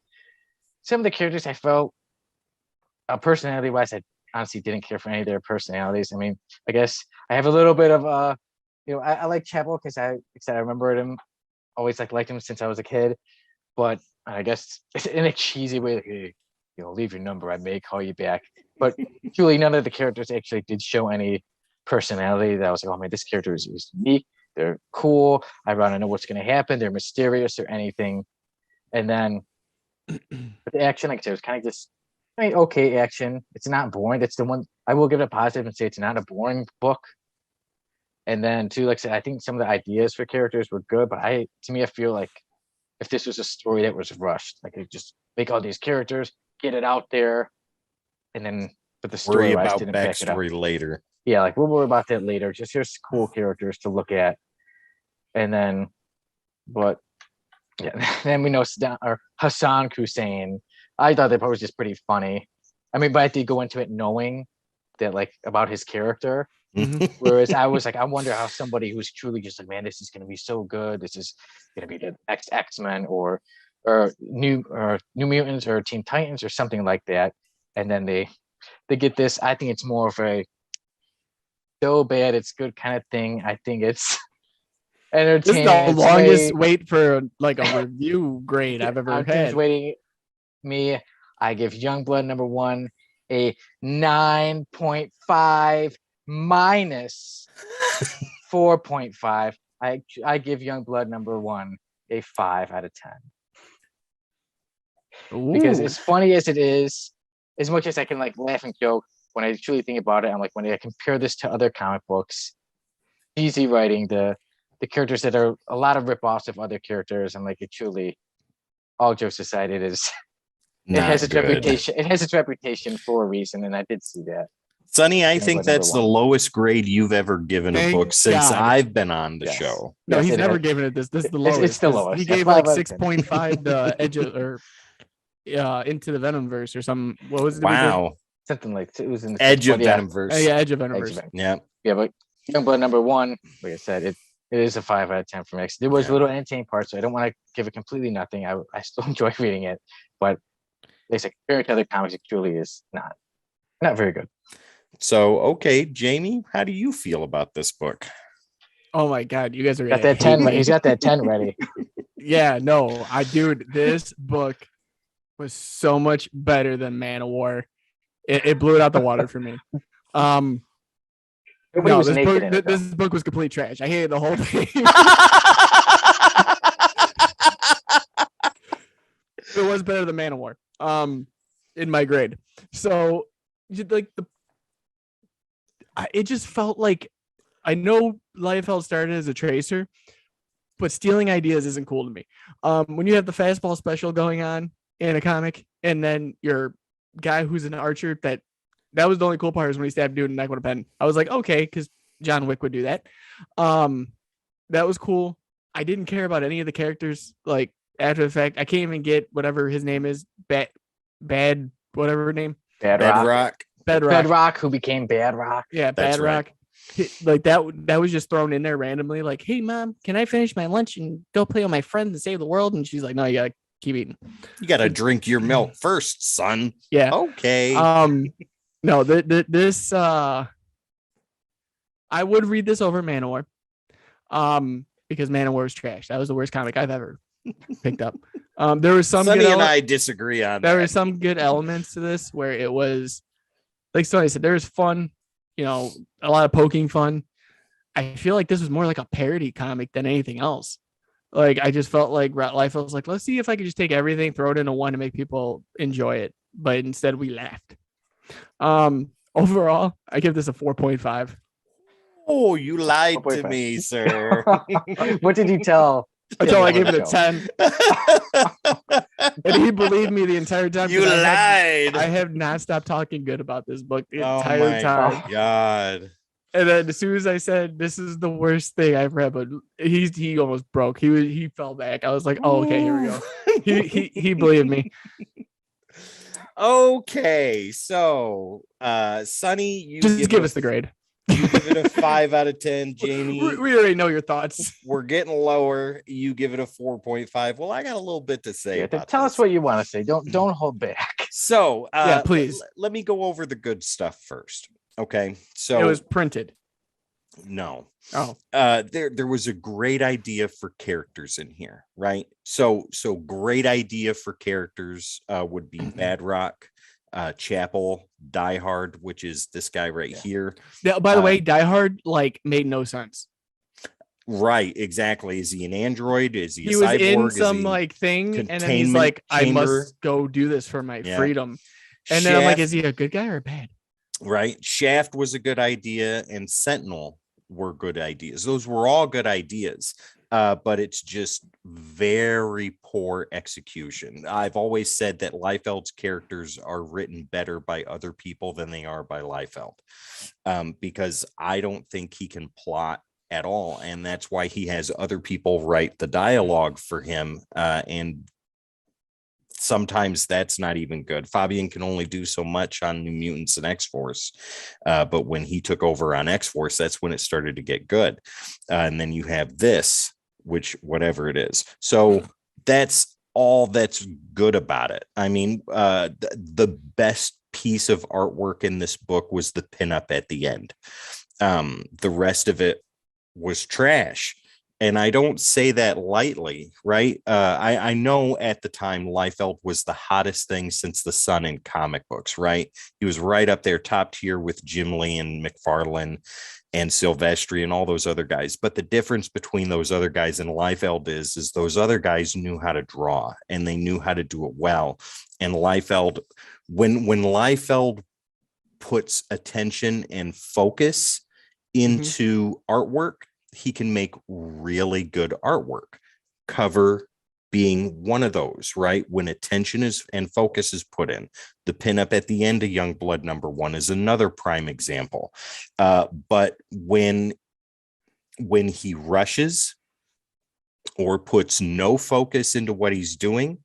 Some of the characters I felt, personality wise, I honestly didn't care for any of their personalities. I mean, I guess I have a little bit of I like Chapel because I remembered him, always liked him since I was a kid. But I guess it's in a cheesy way, like, hey, leave your number, I may call you back. But truly, none of the characters actually did show any personality that I was like, oh man, this character is unique. They're cool. I want to know what's going to happen. They're mysterious or anything. And then with the action, like I said, it was kind of just okay action. It's not boring. That's the one I will give it a positive and say it's not a boring book. And then too, like I said, I think some of the ideas for characters were good, but I feel like if this was a story that was rushed, like they just make all these characters, get it out there, and then but the story Worry wise about didn't back it up. backstory later. Yeah, like we'll worry about that later. Just here's cool characters to look at, and then, but yeah, then we know Hassan Hussein. I thought that part was just pretty funny. I mean, but I did go into it knowing that like about his character. Whereas I was like, I wonder how somebody who's truly just like, man, this is going to be so good. This is going to be the X-Men or New Mutants or Teen Titans or something like that. And then they get this. I think it's more of a so bad it's good kind of thing. I think it's entertaining. This is the It's longest wait for like a review grade I've ever I'm had. just waiting. I give Youngblood number 1 a 9.5 minus 4.5. I give Youngblood number 1 a 5 out of 10. Because Ooh. as funny as it is, as much as I can like laugh and joke, when I truly think about it, I'm like, when I compare this to other comic books, easy writing, the characters that are a lot of rip-offs of other characters, I'm like, it truly, all jokes aside, it has its reputation. It has its reputation for a reason, and I did see that. Sonny, I think number that's the 1. lowest grade you've ever given a Thank book since God. I've been on the Yes. show. No, Yes, he's it never has. given it this. This is the It's- lowest. it's the 'cause lowest. He That's gave 5 like out of 10. 6.5 to Edge of, or Into the Venomverse or some. What was it? that we did? Wow. Something like it was in the Edge of yeah, Venomverse. Yeah, Edge of Edge Venomverse. of Venom. Yeah. Yeah, but Youngblood number 1, like I said, it is a 5 out of 10 for me. There was Yeah. little entertaining parts, so I don't want to give it completely nothing. I still enjoy reading it, but basically compared to other comics, it truly is not very good. So, okay, Jamie, how do you feel about this book? Oh my God, you guys are Got gonna that 10. hate me. He's got that 10 ready. Yeah, no, dude, this book was so much better than Man of War. It blew it out the water for me. Nobody No, was this naked book, in it, though. this book was complete trash. I hated the whole thing. It was better than Man of War. In my grade. So, like it just felt like, I know Liefeld started as a tracer, but stealing ideas isn't cool to me. When you have the fastball special going on in a comic, and then your guy who's an archer, that was the only cool part, is when he stabbed dude in the neck with a pen. I was like, okay, because John Wick would do that. That was cool. I didn't care about any of the characters. Like after the fact, I can't even get whatever his name is. Bad whatever her name. Bedrock. Bedrock. Bedrock, who became Badrock. Yeah, That's Bedrock. Like that was just thrown in there randomly. Like, hey mom, can I finish my lunch and go play with my friends and save the world? And she's like, no, you gotta keep eating. You got to drink your milk first, son. Yeah. Okay. No, this I would read this over Man of War. Because Man of War is trash. That was the worst comic I've ever picked up. There was some Sonny good and I disagree on there that. were some good elements to this where it was, like Sonny said, there was fun, a lot of poking fun. I feel like this was more like a parody comic than anything else. Like I just felt like Liefeld was like, let's see if I could just take everything, throw it into one, and make people enjoy it. But instead, we laughed. Overall, I give this a 4.5. Oh, you lied to 4.5. me, sir. What did you tell? That's all I Tim gave it a on the 10. And he believed me the entire time. You 'cause lied. I have not stopped talking good about this book the Oh entire my time. God. And then as soon as I said this is the worst thing I've read, but he almost broke. He fell back. I was like, oh, okay, here we go. He believed me. Okay, so Sonny, you Just give it us the grade. you give it a 5 out of 10. Jamie, We already know your thoughts. we're getting lower. You give it a 4.5. Well, I got a little bit to say Yeah, about tell this. us what you want to say. Don't hold back. So, Yeah, please. Let me go over the good stuff first. Okay, It so was printed. no, Oh, there was a great idea for characters in here, right? So great idea for characters would be Badrock, Chapel, Die Hard, which is this guy right here. by the way, Die Hard like made no sense. Right, exactly. Is he an android? Is he a He was cyborg? in Is some he like thing, and then he's containment like, I chamber? must go do this for my Yeah. freedom. And then I'm like, Shaft, is he a good guy or a bad? right? Shaft was a good idea, and Sentinel were good ideas. Those were all good ideas, but it's just very poor execution. I've always said that Liefeld's characters are written better by other people than they are by Liefeld, because I don't think he can plot at all, and that's why he has other people write the dialogue for him, and sometimes that's not even good. Fabian can only do so much on New Mutants and X-Force, but when he took over on X-Force, that's when it started to get good. And then you have this, which whatever it is. So that's all that's good about it. I mean, the best piece of artwork in this book was the pinup at the end. The rest of it was trash. And I don't say that lightly, right? I know at the time Liefeld was the hottest thing since the Sun in comic books, right? He was right up there, top tier with Jim Lee and McFarlane and Silvestri and all those other guys. But the difference between those other guys and Liefeld is those other guys knew how to draw and they knew how to do it well. And Liefeld, when Liefeld puts attention and focus into artwork, he can make really good artwork. Cover being one of those, right? When attention is and focus is put in. The pinup at the end of Youngblood #1 is another prime example. But when he rushes or puts no focus into what he's doing,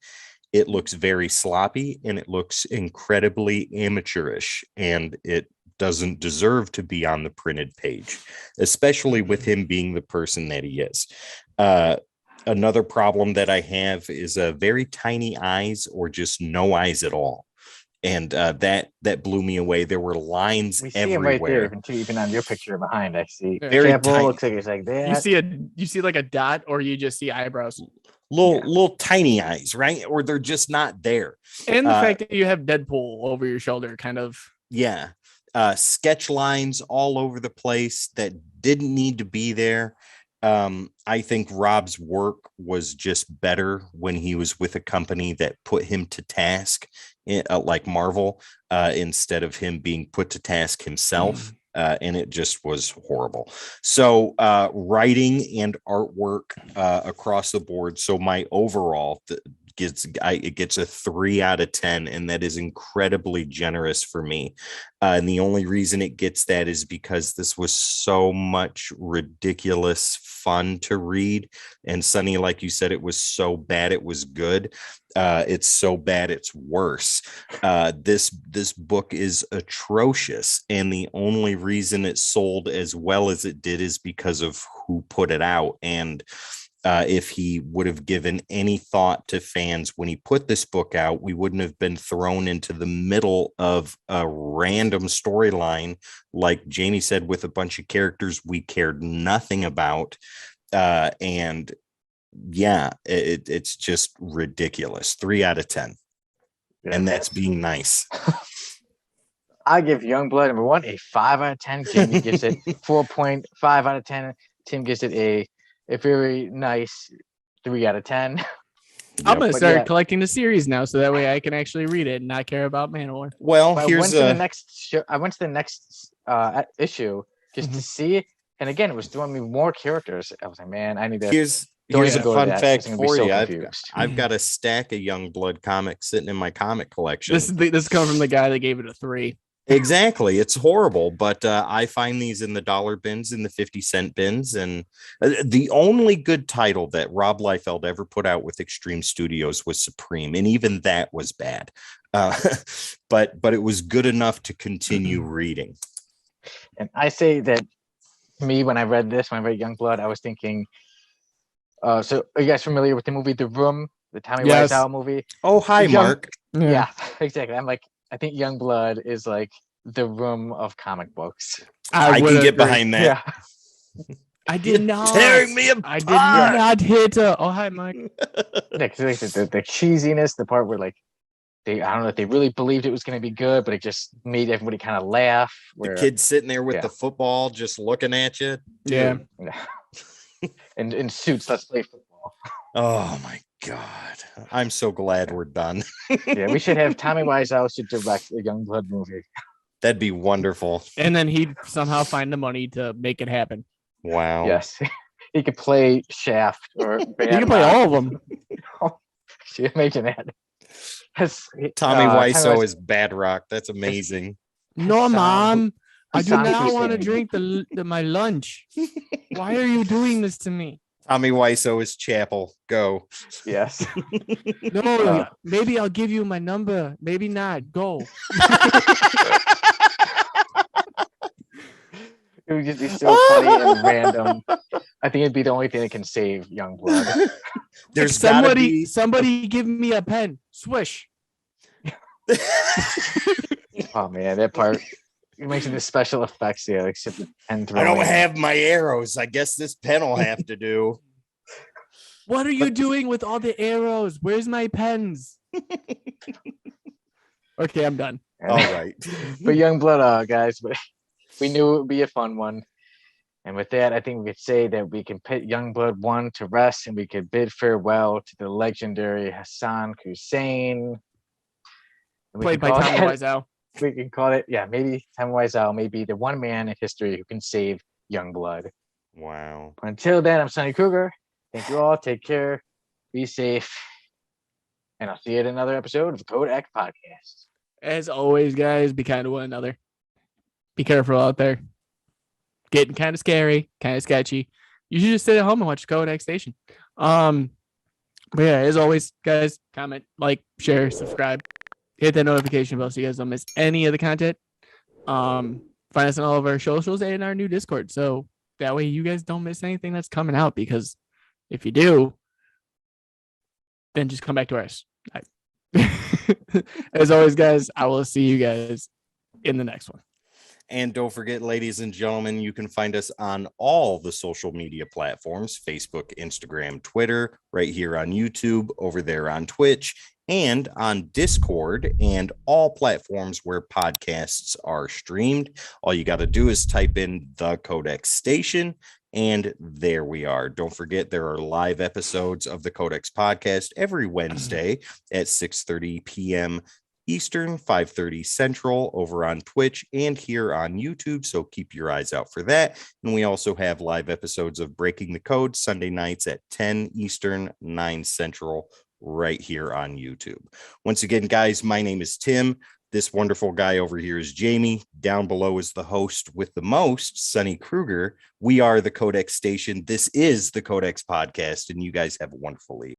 it looks very sloppy and it looks incredibly amateurish, and it doesn't deserve to be on the printed page, especially with him being the person that he is. Another problem that I have is very tiny eyes or just no eyes at all. And that blew me away. There were lines We see everywhere. him right there, even on your picture behind. I see. Very Chapel tiny. looks like it's like that. You see like a dot, or you just see eyebrows. Little tiny eyes, right? Or they're just not there. And the fact that you have Deadpool over your shoulder, kind of. Yeah. Sketch lines all over the place that didn't need to be there. I think Rob's work was just better when he was with a company that put him to task, like Marvel, instead of him being put to task himself. And it just was horrible. So writing and artwork across the board. So my overall it gets a 3 out of 10, and that is incredibly generous for me. And the only reason it gets that is because this was so much ridiculous fun to read. And Sonny, like you said, it was so bad it was good. It's so bad it's worse. This book is atrocious, and the only reason it sold as well as it did is because of who put it out. And if he would have given any thought to fans when he put this book out, we wouldn't have been thrown into the middle of a random storyline, like Jamie said, with a bunch of characters we cared nothing about. And yeah, it's just ridiculous. 3 out of 10. Yeah, And that's being nice. I give Youngblood #1 a 5 out of 10. Jamie gives it 4.5 out of 10. Tim gives it a very nice 3 out of 10. I'm gonna But start yeah. collecting the series now, so that way I can actually read it and not care about Manowar. Well, But I went here's to the next show. I went to the next issue just to see, and again, it was throwing me more characters. I was like, man, I need to. here's Don't here's even a go to fun that, fact 'cause I'm gonna be for so you. confused. I've got a stack of Youngblood comics sitting in my comic collection. This comes from the guy that gave it a 3. Exactly. It's horrible, but I find these in the dollar bins, in the 50-cent bins. And the only good title that Rob Liefeld ever put out with Extreme Studios was Supreme. And even that was bad. But it was good enough to continue reading. And I say that me, when I read Youngblood, I was thinking, so are you guys familiar with the movie The Room, the Tommy Yes. Wiseau movie? Oh, hi, Mark. Yeah, exactly. I'm like, I think Youngblood is like the Room of comic books. I would can get agree. behind that. Yeah. I did not. Tearing me apart. I did not hit. Oh, hi, Mike. Yeah, 'cause like the cheesiness, the part where like I don't know if they really believed it was going to be good, but it just made everybody kind of laugh. The kid sitting there with Yeah. the football just looking at you. Yeah. And in suits, let's play football. Oh my God. I'm so glad we're done. Yeah, we should have Tommy Wiseau should direct a Youngblood movie. That'd be wonderful. And then he'd somehow find the money to make it happen. Wow. Yes. He could play Shaft or He can play all of them. Can you imagine that? Tommy Wiseau Wiseau is Bad Rock. That's amazing. No, Mom. I do Sonic not want to Hussein. drink my lunch. Why are you doing this to me? Tommy Wiseau is Chapel. Go. Yes. No, maybe I'll give you my number. Maybe not. Go. It would just be so funny and random. I think it'd be the only thing that can save Youngblood. There's gotta be somebody give me a pen. Swish. Oh man, that part. You mentioned the special effects, yeah, except the pen I throwing. don't have my arrows. I guess this pen will have to do. What are you doing with all the arrows? Where's my pens? Okay, I'm done. All right. But Youngblood, guys, but we knew it would be a fun one. And with that, I think we could say that we can put Youngblood 1 to rest, and we could bid farewell to the legendary Hassan Hussein. Played by Tommy Wiseau. We can call it, yeah, maybe Tommy Wiseau may be the one man in history who can save Youngblood. Wow. But until then, I'm Sonny Kruger. Thank you all. Take care. Be safe. And I'll see you at another episode of the Code X Podcast. As always, guys, be kind to one another. Be careful out there. Getting kind of scary, kind of sketchy. You should just sit at home and watch Code X Station. But yeah, as always, guys, comment, like, share, subscribe. Hit that notification bell so you guys don't miss any of the content. Find us on all of our socials and our new Discord. So that way you guys don't miss anything that's coming out, because if you do, then just come back to ours. As always, guys, I will see you guys in the next one. And don't forget, ladies and gentlemen, you can find us on all the social media platforms: Facebook, Instagram, Twitter, right here on YouTube, over there on Twitch, and on Discord, and all platforms where podcasts are streamed. All you got to do is type in the Codex Station, and there we are. Don't forget, there are live episodes of the Codex Podcast every Wednesday at 6:30 p.m. Eastern, 5:30 Central, over on Twitch and here on YouTube. So keep your eyes out for that. And we also have live episodes of Breaking the Code Sunday nights at 10 Eastern, 9 Central, right here on YouTube. Once again, guys, my name is Tim. This wonderful guy over here is Jamie. Down below is the host with the most, Sonny Kruger. We are the Codex Station. This is the Codex Podcast, and you guys have a wonderful evening.